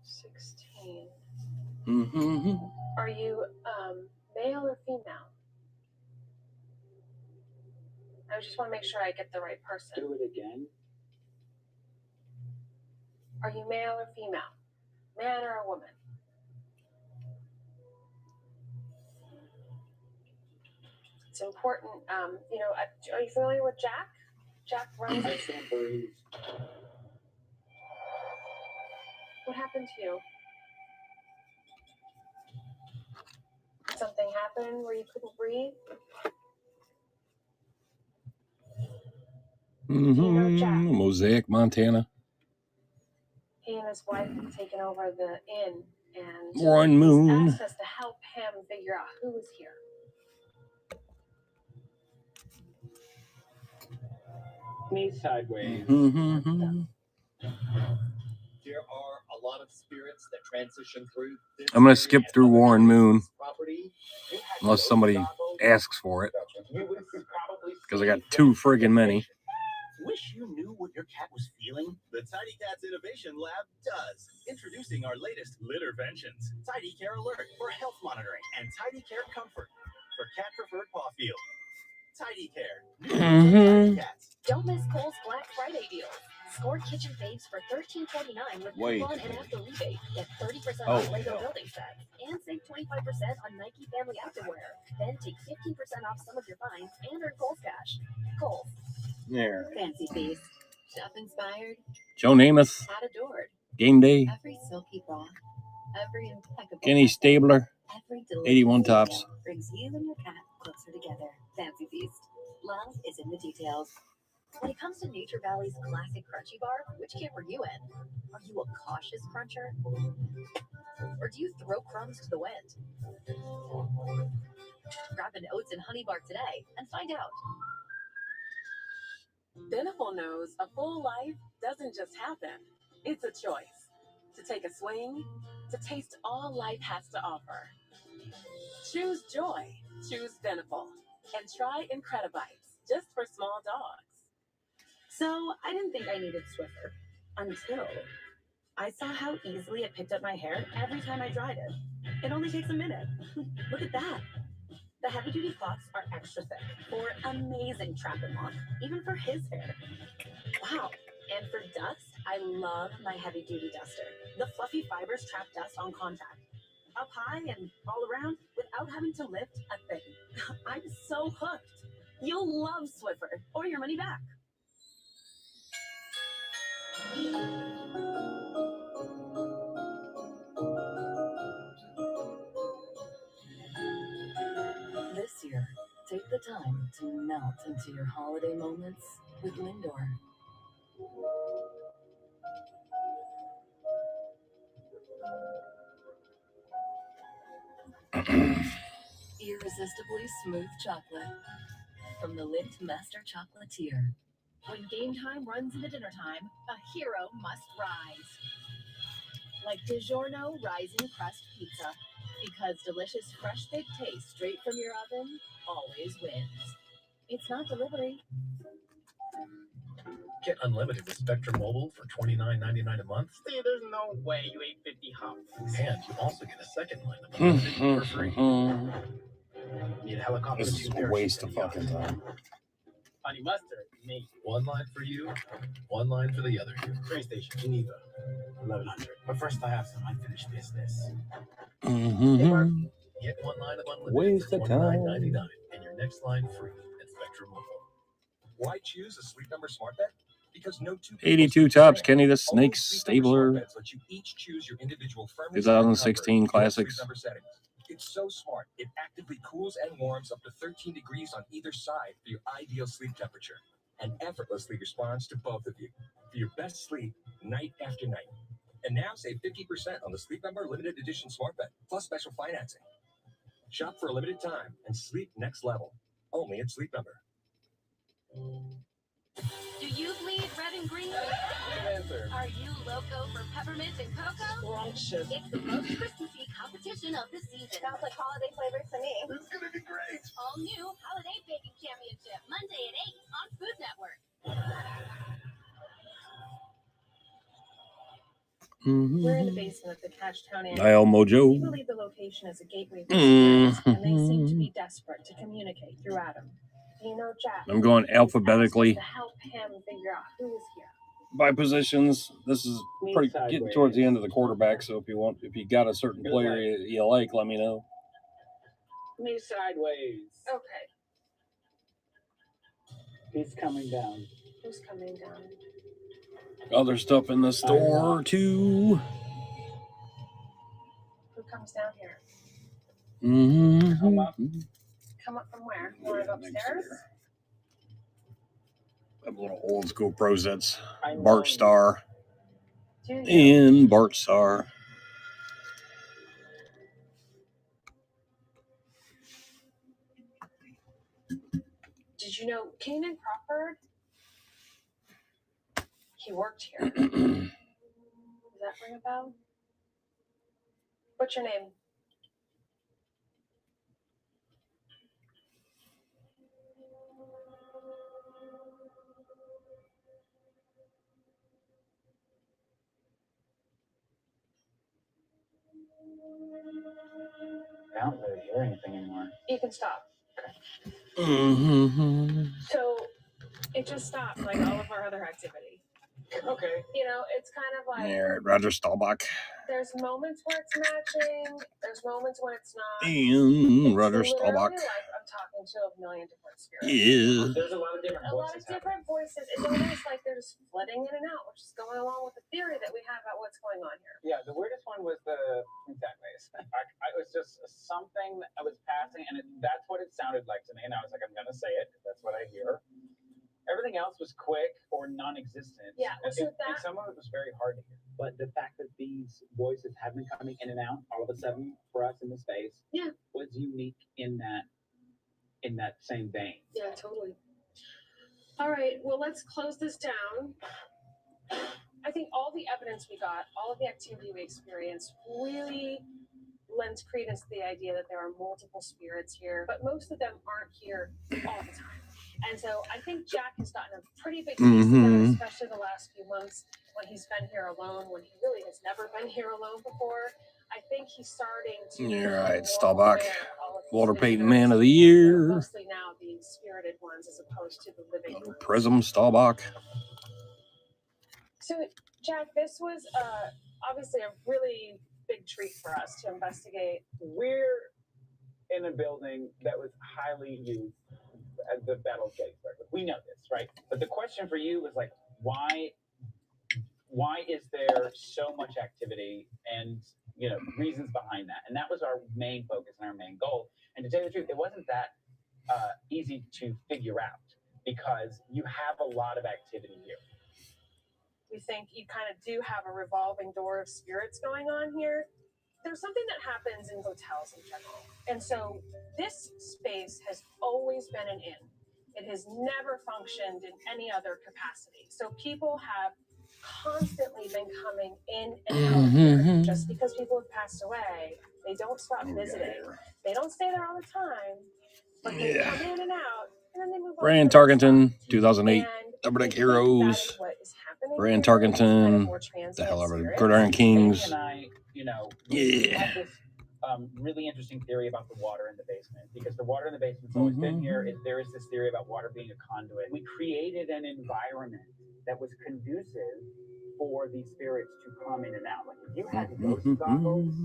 16. Mm-hmm. Are you male or female? I just want to make sure I get the right person. Do it again. Are you male or female? Man or a woman? It's important. You know, are you familiar with Jack? Jack runs I it. can't breathe. What happened to you? Did something happen where you couldn't breathe? Mm-hmm. Mosaic, Montana. He and his wife have taken over the inn, and Warren he's Moon. asked us to help him figure out who is here. Knee sideways. Mm-hmm. There are a lot of spirits that transition through this I'm going area to skip and through other Warren Moon property. unless somebody asks for it. Because I got too friggin' many. Wish you knew what your cat was feeling? The Tidy Cats Innovation Lab does. Introducing our latest litterventions. Tidy Care Alert for health monitoring and Tidy Care Comfort for cat-preferred paw feel. Tidy Care. Mm-hmm. Cats. Don't miss Kohl's Black Friday deal. Score kitchen faves for $13.49 with Wait. coupon and after rebate. Get 30% Oh. off Lego building sets and save 25% on Nike family activewear. Then take 15% off some of your finds and earn Kohl's cash. Kohl's. There. Fancy feast. Chef inspired. Joe Namath. Cat adored. Game day. Every silky bra. Every impeccable. Kenny Stabler. Every delicious 81 detail tops. brings you and your cat closer together. Fancy feast. Love is in the details. When it comes to Nature Valley's classic crunchy bar, which camp are you in? Are you a cautious cruncher? Or do you throw crumbs to the wind? Grab an oats and honey bar today and find out. Beneful knows a full life doesn't just happen. It's a choice. To take a swing, to taste all life has to offer. Choose joy. Choose Beneful. And try Incredibites, just for small dogs. So I didn't think I needed Swiffer until I saw how easily it picked up my hair every time I dried it. It only takes a minute. Look at that. The heavy duty cloths are extra thick for amazing trap and lock, even for his hair. Wow. And for dust, I love my heavy duty duster. The fluffy fibers trap dust on contact, up high and all around without having to lift a thing. I'm so hooked. You'll love Swiffer or your money back. the time to melt into your holiday moments with Lindor. Irresistibly smooth chocolate from the Lindt Master Chocolatier. When game time runs into dinner time, a hero must rise. Like DiGiorno Rising Crust Pizza. Because delicious fresh baked taste straight from your oven always wins. It's not delivery. Get unlimited with Spectrum Mobile for $29.99 a month. See, there's no way you ate 50 humps. And you also get a second line of unlimited for free. Need a helicopter? This is a waste of fucking time. Honey mustard, me. One line for you, one line for the other. Train station, Geneva, 1100. But first I have some unfinished business. Mm-hmm. Get one line of unlimited Waste for of time. $29.99 and your next line free at Spectrum Mobile. Why choose a Sleep Number smart bed? Because no two 82 tops, Kenny the Snake Stabler. let you each choose your individual firmly 2016 comfort classics. Sleep Number settings. It's so smart. It actively cools and warms up to 13 degrees on either side for your ideal sleep temperature, and effortlessly responds to both of you for your best sleep night after night. And now save 50% on the Sleep Number limited edition smart bed plus special financing. Shop for a limited time and sleep next level. Only at Sleep Number. Do you bleed red and green? Are you loco for peppermint and cocoa? Scrumptious. It's the most Christmassy competition of the season. Sounds like holiday flavors to me. This is gonna be great. All new Holiday Baking Championship, Monday at 8 on Food Network. We're in the basement of the Cashtown Inn. Dial Mojo. We believe the location is a gateway for spirits, and they seem to be desperate to communicate through Adam. You know, Jack. I'm going alphabetically To help him figure out who is here. by positions. This is pretty getting towards the end of the quarterback. So if you got a certain player you like, let me know. Me sideways. Okay, He's coming down. who's coming down? Other stuff in the store too. Who comes down here? Mm-hmm. Come up from where? You want to go upstairs? Have little old school prosets. Bart Star. Do you? And Bart Star. Did you know Kanan Crawford? He worked here. Does that ring a bell? What's your name? I don't really hear anything anymore. You can stop. Mm-hmm. So it just stopped like all of our other activity. Okay. You know, it's kind of like Yeah, Roger Staubach. there's moments where it's matching, there's moments when it's not. And Roger It's Staubach. literally like I'm talking to a million different spirits. Yeah. There's a lot of different A lot voices of different voices. It's almost like they're just flooding in and out, which is going along with the theory that we have about what's going on here. Yeah, the weirdest one was the sideways. I was just something I was passing, and that's what it sounded like to me. And I was like, I'm gonna say it. That's what I hear. Everything else was quick or non-existent. Yeah, and, so and some of it was very hard to hear. But the fact that these voices have been coming in and out all of a sudden for us in the space, was unique in that same vein. Yeah, totally. All right, well, let's close this down. I think all the evidence we got, all of the activity we experienced really lends credence to the idea that there are multiple spirits here, but most of them aren't here all the time. And so I think Jack has gotten a pretty big piece of that, especially the last few months when he's been here alone, when he really has never been here alone before. I think he's starting to You're right, more Staubach. aware of all of these Walter Payton visitors, Man of the Year. mostly now the spirited ones as opposed to the living ones. Prism Staubach. So, Jack, this was obviously a really big treat for us to investigate. We're in a building that was highly used at the Battle of Gettysburg. We know this, right? But the question for you was like, why is there so much activity and reasons behind that? And that was our main focus and our main goal. And to tell you the truth, it wasn't that easy to figure out because you have a lot of activity here. We think you kind of do have a revolving door of spirits going on here. There's something that happens in hotels in general. And so this space has always been an inn. It has never functioned in any other capacity. So people have constantly been coming in and out here. Just because people have passed away, they don't stop visiting. They don't stay there all the time, but they come in and out, and then they move on. Brian Tarkenton, 2008, Upper Deck Heroes. Brian Tarkenton, the hell ever, Gridiron Kings. Amy and I, have this really interesting theory about the water in the basement because the water in the basement's always been here. There is this theory about water being a conduit. We created an environment that was conducive for these spirits to come in and out. Like if you had ghost goggles,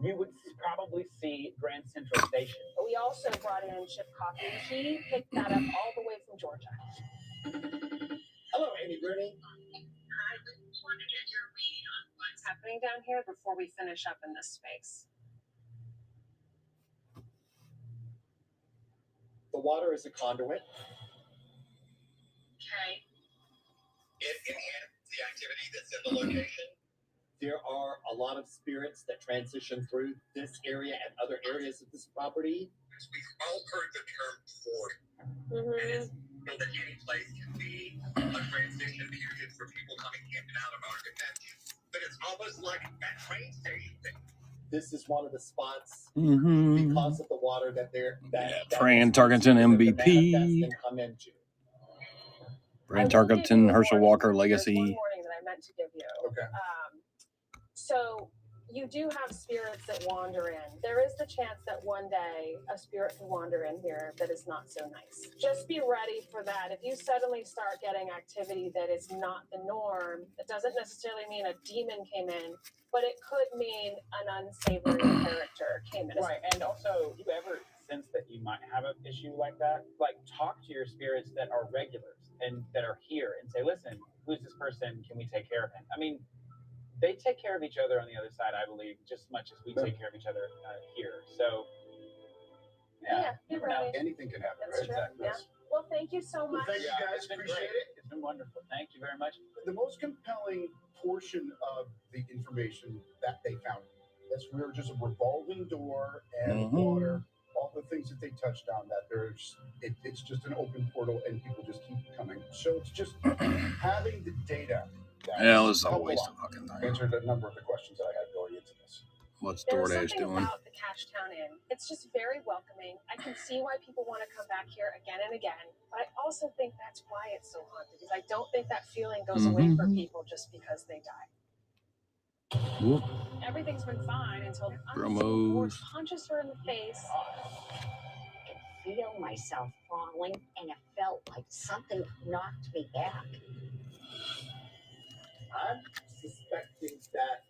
you would probably see Grand Central Station. We also brought in Chip Coffee. He picked that up all the way from Georgia. Hello, Amy Rooney. I just want to get your read on what's happening down here before we finish up in this space. The water is a conduit. Okay. It enhances the activity that's in the location. There are a lot of spirits that transition through this area and other areas of this property. We've all heard the term portal. And it's that any place can be a transition period for people coming in and out of our dimension. But it's almost like that train station thing. This is one of the spots because of the water that Brian Tarkenton, MVP. Come into. Brian Tarkenton, Herschel Walker, Legacy. One warning that I meant to give you. Okay. So you do have spirits that wander in. There is the chance that one day a spirit can wander in here that is not so nice. Just be ready for that. If you suddenly start getting activity that is not the norm, it doesn't necessarily mean a demon came in, but it could mean an unsavory character came in. Right, and also, if you ever sense that you might have an issue like that, like talk to your spirits that are regulars and that are here and say, listen, who's this person? Can we take care of him? I mean, they take care of each other on the other side, I believe, just as much as we take care of each other here. So, you're right. Anything can happen, That's right? true. Yeah. Well, thank you so much. Thank you guys, it's been appreciate great. it. It's been wonderful. Thank you very much. The most compelling portion of the information that they found, we were just a revolving door and water, all the things that they touched on, that it's just an open portal and people just keep coming. So it's just having the data. Yeah, this is a waste of fucking time. Answered a number of the questions that I had going into this. What's There's DoorDash something doing? about the Cashtown Inn. It's just very welcoming. I can see why people want to come back here again and again, but I also think that's why it's so haunted. Because I don't think that feeling goes away for people just because they die. Whoop. Everything's been fine until the Promos. force punches her in the face. Feel myself falling, and it felt like something knocked me back. I'm suspecting that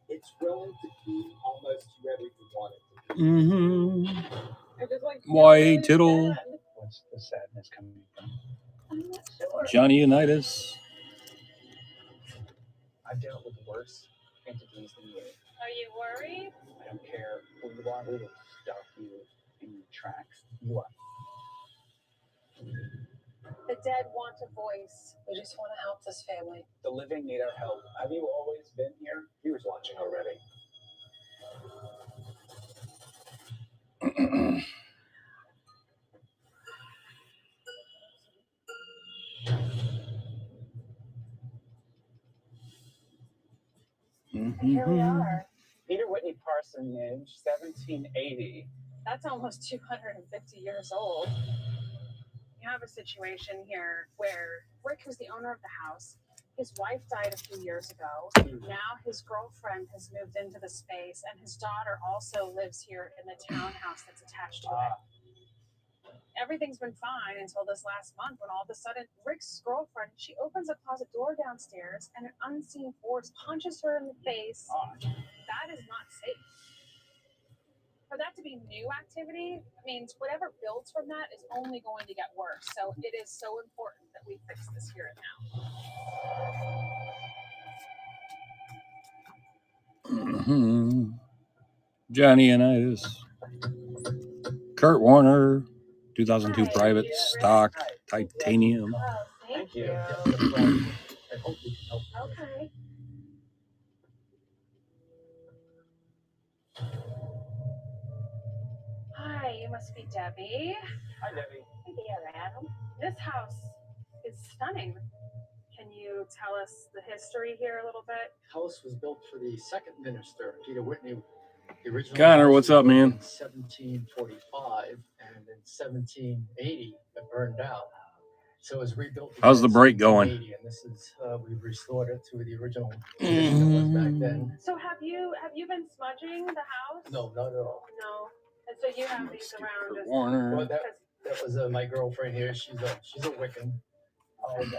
it's going to be almost whoever you want it to be. I just like Why Tittle, What's the sadness coming from? I'm not sure. Johnny Unitas. I've dealt with worse entities than you. Are you worried? I don't care who you are. We will stop you in your tracks. You are. The dead want a voice. We just want to help this family. The living need our help. Have you always been here? Viewers watching already. Here we are. Peter Whitney Parsonage, 1780. That's almost 250 years old. You have a situation here where Rick, who's the owner of the house, his wife died a few years ago. Now his girlfriend has moved into the space, and his daughter also lives here in the townhouse that's attached to it. Everything's been fine until this last month when all of a sudden Rick's girlfriend, she opens a closet door downstairs and an unseen force punches her in the face. That is not safe. For that to be new activity means whatever builds from that is only going to get worse. So it is so important that we fix this here and now. Johnny Unitas. Kurt Warner, 2002 private stock titanium. Oh, thank you. I hope we can help. Okay. Hi, you must be Debbie. Hi, Debbie. Hey there, Adam. This house is stunning. Can you tell us the history here a little bit? House was built for the second minister, Peter Whitney. The original Connor, house what's was up, built man? In 1745, and in 1780 it burned down. So it was rebuilt. How's the again in break going? 1780, and this is we've restored it to the original condition it was back then. So have you been smudging the house? No, not at all. No. And so you have these around just Warner. Well, that was my girlfriend here. She's a Wiccan. Oh, okay.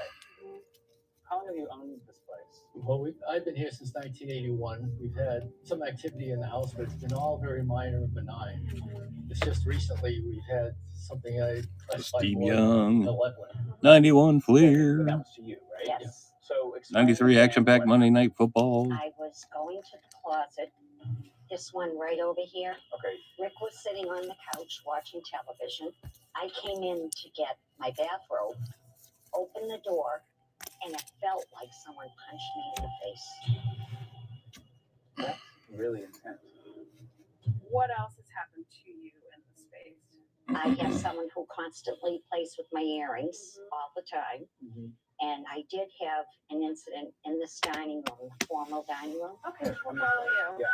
How long have you owned this place? Well, I've been here since 1981. We've had some activity in the house, but it's been all very minor and benign. It's just recently we've had something I classify Steve more Young. malevolent. 91 Fleer. That was to you, right? Yes. So explain 93 again action packed what- Monday Night Football. I was going to the closet, this one right over here. Okay. Rick was sitting on the couch watching television. I came in to get my bathrobe, opened the door, and it felt like someone punched me in the face. That's really intense. what else has happened to you in the space? I have someone who constantly plays with my earrings all the time. And I did have an incident in this dining room, the formal dining room. Okay, we'll follow you.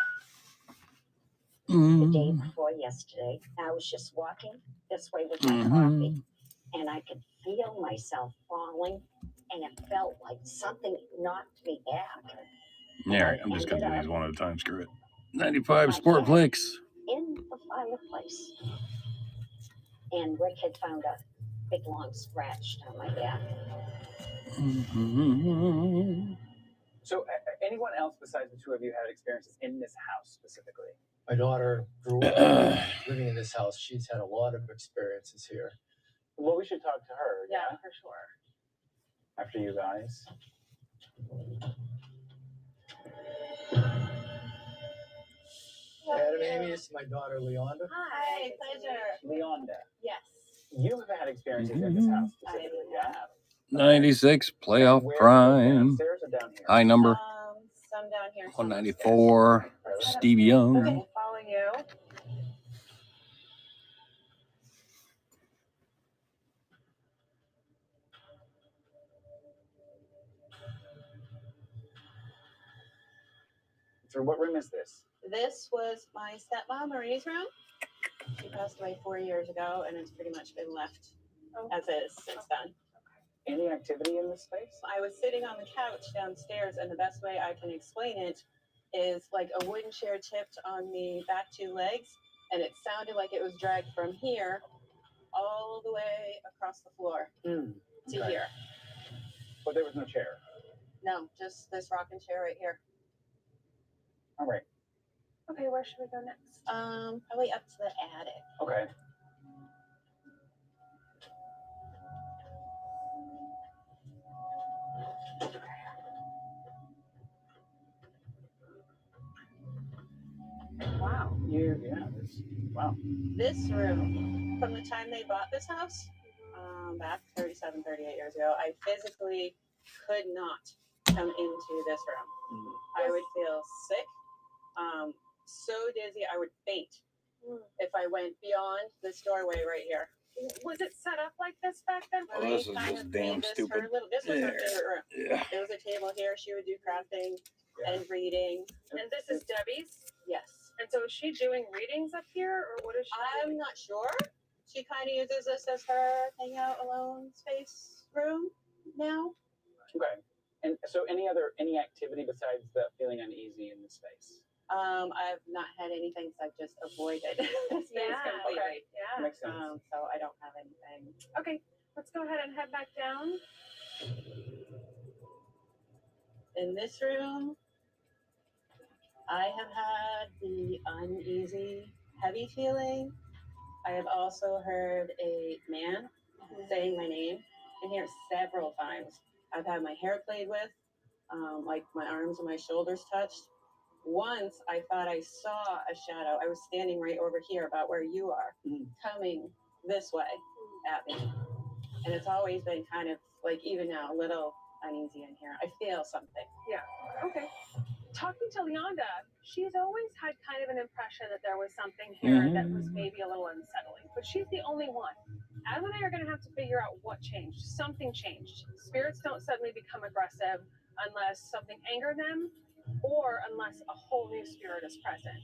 The day before yesterday, I was just walking this way with my coffee, and I could feel myself falling, and it felt like something knocked me back. Yeah, all right, I'm just going to do these one at a time. Screw it. 95 Sportplex. In the fireplace. And Rick had found a big long scratch down my back. So, anyone else besides the two of you had experiences in this house specifically? My daughter grew up living in this house. She's had a lot of experiences here. Well, we should talk to her. Yeah, for sure. After you guys. Adam, Amy, this is my daughter, Leonda. Hi, pleasure. Leonda, Yes. you have had experiences in this house specifically, yeah? 96 Playoff Prime. Upstairs or down here? High number Some down here. 194. Steve Young. We'll follow you. So, what room is this? This was my stepmom, Marie's room. She passed away 4 years ago, and it's pretty much been left as is since then. Any activity in this space? I was sitting on the couch downstairs, and the best way I can explain it is like a wooden chair tipped on the back two legs, and it sounded like it was dragged from here all the way across the floor to Okay. here. But there was no chair. No, just this rocking chair right here. All right. Okay, where should we go next? Probably up to the attic. Okay. Wow. Wow. This room, from the time they bought this house, back 37, 38 years ago, I physically could not come into this room. I would feel sick, so dizzy, I would faint if I went beyond this doorway right here. Was it set up like this back then? Oh, this is just damn stupid. This was her favorite room. Yeah. There was a table here. She would do crafting and reading. And this is Debbie's? Yes. And so is she doing readings up here, or what is she I'm doing? not sure. She kind of uses this as her hang out alone space room now. Okay. And so, any activity besides the feeling uneasy in the space? I've not had anything, so I've just avoided this space completely. Okay. Yeah. Makes sense. So I don't have anything. Okay, let's go ahead and head back down. In this room, I have had the uneasy, heavy feeling. I have also heard a man saying my name in here several times. I've had my hair played with, like my arms and my shoulders touched. Once I thought I saw a shadow. I was standing right over here about where you are, coming this way. at me. And it's always been kind of like, even now, a little uneasy in here. I feel something. Yeah. Okay. Talking to Leonda, she's always had kind of an impression that there was something here that was maybe a little unsettling, but she's the only one. Adam and I are going to have to figure out what changed. Something changed. Spirits don't suddenly become aggressive unless something angered them or unless a whole new spirit is present.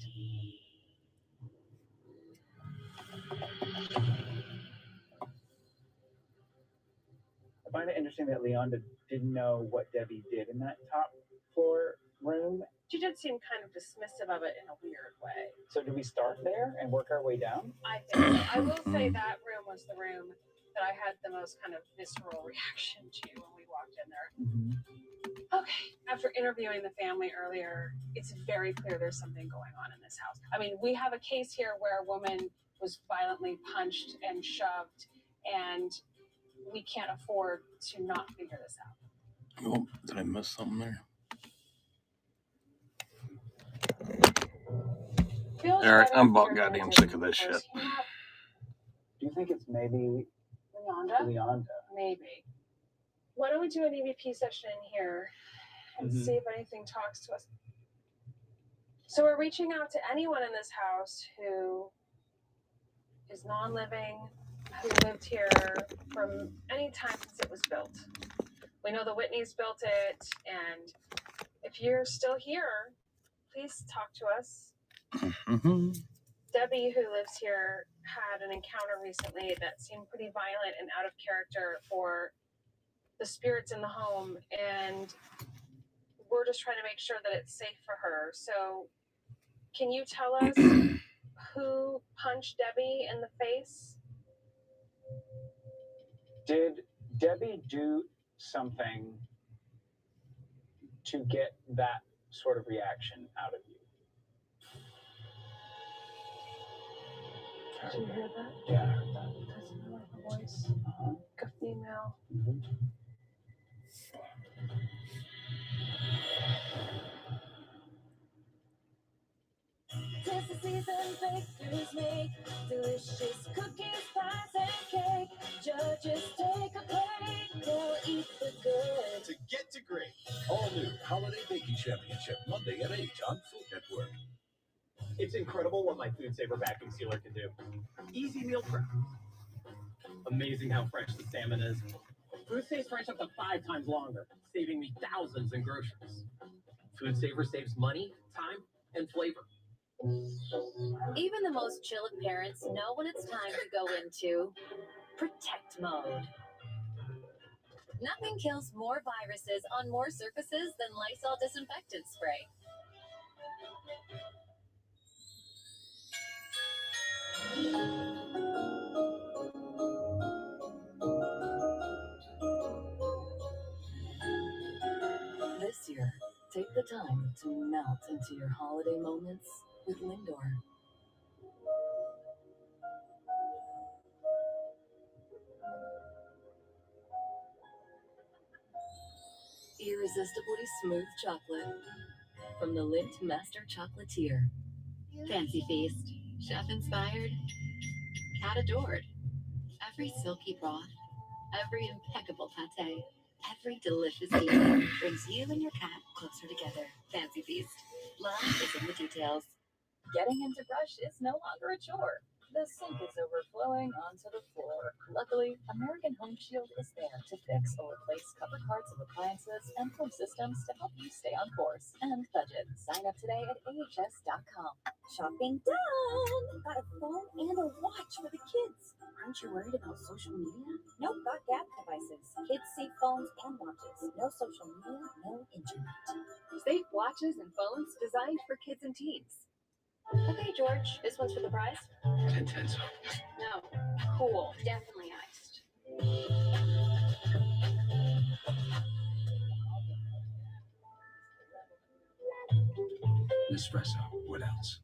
I find it interesting that Leonda didn't know what Debbie did in that top floor room. She did seem kind of dismissive of it in a weird way. So do we start there and work our way down? I think so. I will say that room was the room that I had the most kind of visceral reaction to when we walked in there. Okay, after interviewing the family earlier, it's very clear there's something going on in this house. I mean, we have a case here where a woman was violently punched and shoved, and we can't afford to not figure this out. Oh, did I miss something there? Feels Eric, better I'm if about you're goddamn gonna sick do of this because shit. you have Do you think it's maybe Leonda? Maybe. Why don't we do an EVP session in here and see if anything talks to us? So we're reaching out to anyone in this house who is non-living, who lived here from any time since it was built. We know the Whitneys built it, and if you're still here, please talk to us. Debbie, who lives here, had an encounter recently that seemed pretty violent and out of character for the spirits in the home, and we're just trying to make sure that it's safe for her. So can you tell us who punched Debbie in the face? Did Debbie do something to get that sort of reaction out of you? Did you hear that? Yeah, I heard that. Doesn't know her voice. Like a female. Tis the season, bakers make delicious cookies, pies, and cake. Judges take a plate, they'll eat the good. To get to great. All new Holiday Baking Championship, Monday at 8 on Food Network. It's incredible what my Food Saver vacuum sealer can do. Easy meal prep. Amazing how fresh the salmon is. Food stays fresh up to 5 times longer, saving me thousands in groceries. Food Saver saves money, time, and flavor. Even the most chill of parents know when it's time to go into protect mode. Nothing kills more viruses on more surfaces than Lysol disinfectant spray. This year, take the time to melt into your holiday moments with Lindor. Irresistibly smooth chocolate from the Lindt Master Chocolatier. Fancy feast. Chef inspired. Cat adored. Every silky broth. Every impeccable pate. Every delicious evening brings you and your cat closer together. Fancy feast. Love is in the details. Getting into brush is no longer a chore. The sink is overflowing onto the floor. Luckily, American Home Shield is there to fix or replace cover parts of appliances and home systems to help you stay on course and budget. Sign up today at ahs.com. Shopping done! Got a phone and a watch for the kids. Aren't you worried about social media? Nope, got Gap devices. Kids see phones and watches. No social media, no internet. Safe watches and phones designed for kids and teens. Okay, George, this one's for the prize. 10 cents. No. Cool. Definitely iced. Nespresso. What else?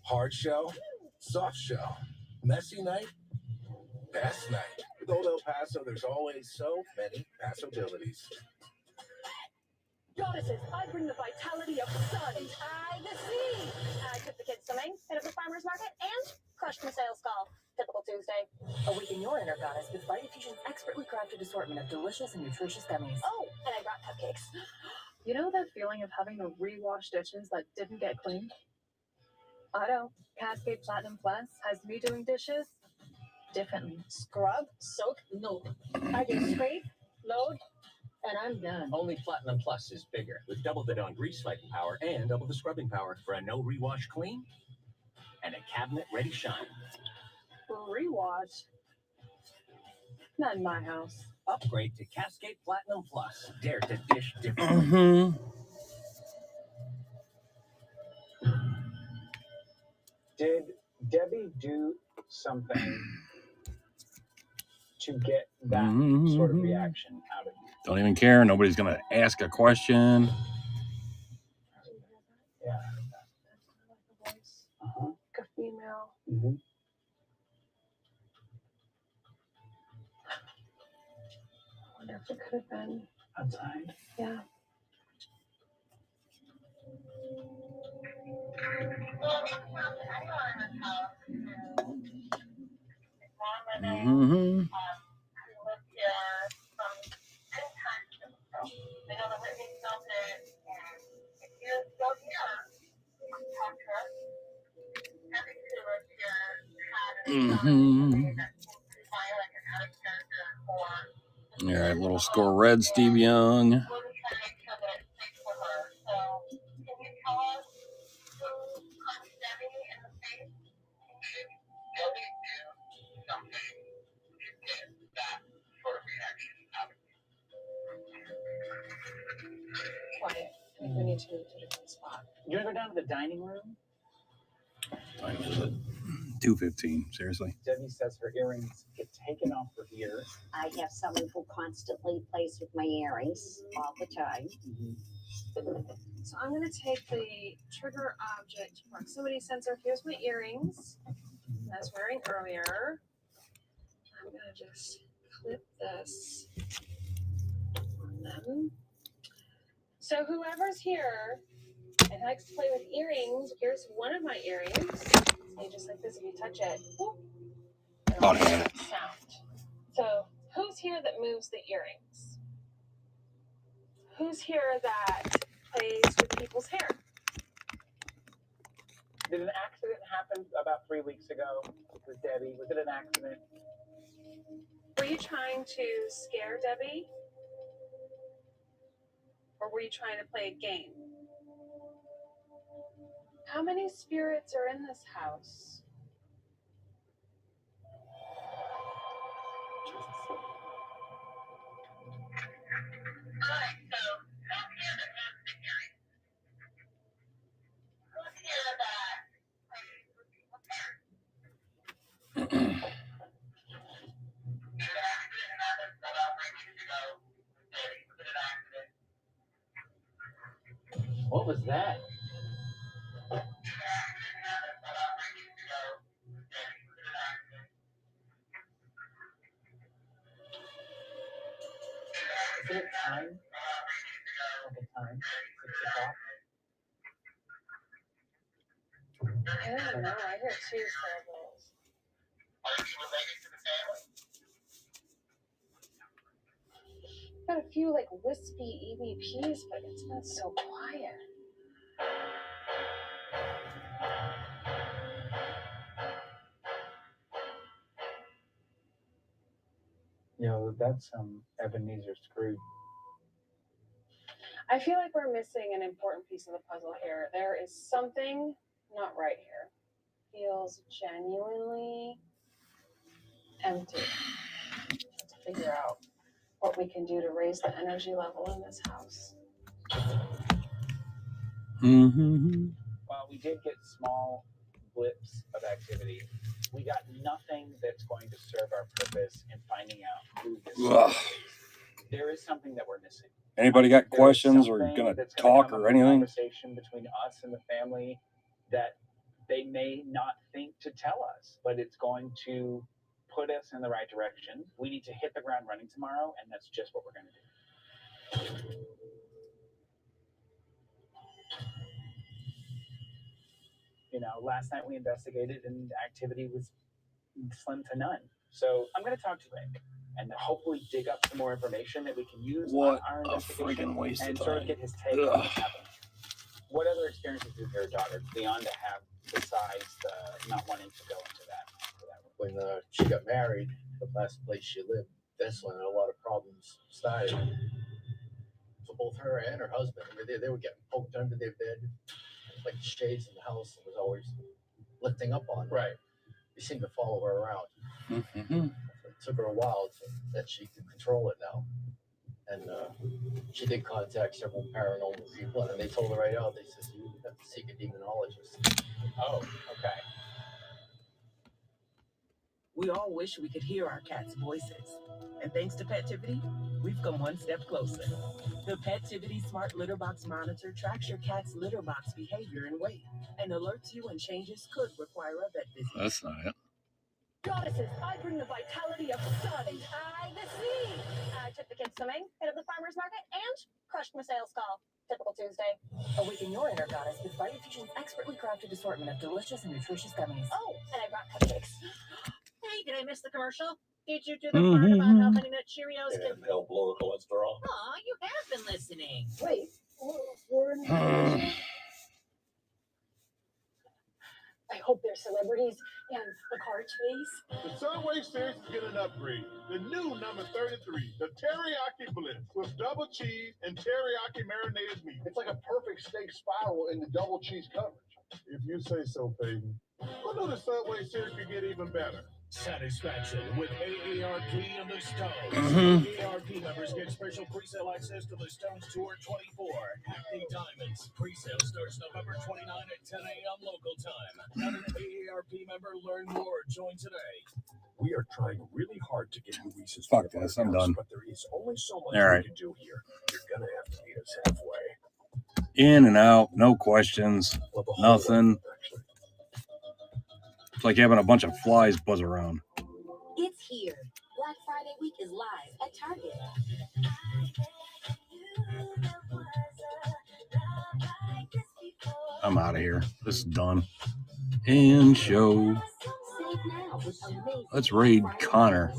Hard shell, soft shell, messy night, best night. With Old El Paso, there's always so many possibilities. Goddesses, I bring the vitality of sun. I the sea. I took the kids swimming, and it was farmer's crafted assortment of delicious and nutritious gummies. Oh, and I brought cupcakes. You know that feeling of having to rewash dishes that didn't get cleaned? I know. Cascade Platinum Plus has me doing dishes differently. Scrub, soak, no. I just scrape, load, and I'm done. Only Platinum Plus is bigger, with double the non-grease fighting power and double the scrubbing power for a no rewash clean and a cabinet ready shine. Rewash? Not in my house. Upgrade to Cascade Platinum Plus. Dare to dish differently. Mm-hmm. Did Debbie do something to get that sort of reaction out of you? Don't even care. Nobody's going to ask a question. Yeah. Like a female. Mm-hmm. I wonder if it could have been outside. Yeah. Mm-hmm. Mm-hmm. All right, little score red, Steve Young. Quiet. I think we need to move to a different spot. You want to go down to the dining room? Time is it? 2:15. Seriously. Debbie says her earrings get taken off her ear. I have someone who constantly plays with my earrings all the time. So I'm going to take the trigger object proximity sensor. Here's my earrings that I was wearing earlier. I'm going to just clip this on them. So whoever's here and likes to play with earrings, here's one of my earrings. See, just like this, if you touch it, whoop, it'll make a sound. So who's here that moves the earrings? Who's here that plays with people's hair? Did an accident happen about 3 weeks ago with Debbie? Was it an accident? Were you trying to scare Debbie? Or were you trying to play a game? How many spirits are in this house? What was that? Is it a time? Like a time? 6 o'clock? I don't know. I hear 2 syllables. Got a few like wispy EVPs, but it's not so quiet. You know, that's Ebenezer Scrooge. I feel like we're missing an important piece of the puzzle here. There is something not right here. Feels genuinely empty. Let's figure out what we can do to raise the energy level in this house. Mm-hmm. While we did get small blips of activity, we got nothing that's going to serve our purpose in finding out who this Ugh. is. There is something that we're missing. Anybody got There is questions or something gonna that's talk come or up in anything? Conversation between us and the family that they may not think to tell us, but it's going to put us in the right direction. We need to hit the ground running tomorrow, and that's just what we're going to do. You know, last night we investigated and activity was slim to none. So I'm going to talk to Rick and hopefully dig up some more information that we can use What on our a investigation friggin' waste and of sort of time. get his take on what's happening. What other experiences did your daughter, Leonda, have besides the not wanting to go into that? When she got married, the last place she lived, that's when a lot of problems started. For both her and her husband. I mean, they were getting poked under their bed, like shades in the house was always lifting up on. Right. They seemed to follow her around. Mm-hmm. It took her a while that she could control it now. And she did contact several paranormal people, and they told her right out, they said, you have to seek a demonologist. Oh, okay. We all wish we could hear our cats' voices. And thanks to Petivity, we've come one step closer. The Petivity Smart Litter Box Monitor tracks your cat's litter box behavior and weight and alerts you when changes could require a vet visit. That's not it. Goddesses, I bring the vitality of sun and I the sea. I took the kids swimming, hit up the farmer's market, and crushed my sales call. Typical Tuesday. Awaken your inner goddess with Vitafusion's expertly crafted assortment of delicious and nutritious gummies. Oh, and I brought cupcakes. Hey, did I miss the commercial? Did you do the part about how Honey Nut Cheerios can help lower cholesterol. Aw, you have been listening. Wait, we're in I hope they're celebrities and the car chase. The Subway series is getting an upgrade. The new number 33, the Teriyaki Blitz, with double cheese and teriyaki marinated meat. It's like a perfect steak spiral in the double cheese coverage. If you say so, Peyton. Who knew the Subway series could get even better? Satisfaction with AARP and the Stones. AARP members get special pre-sale access to the Stones Tour 24. Hackney Diamonds. Pre-sale starts November 29 at 10 a.m. local time. Not an AARP member. Learn more. Join today. We are trying really hard to get you Reese's. Fuck this. I'm done. But there is only so much All right. we can do here. You're gonna have to meet us halfway. In and out, no questions, nothing. It's like having a bunch of flies buzz around. It's here. Black Friday week is live at Target. I'm out of here. This is done. And show. Save now with amazing Let's raid Connor.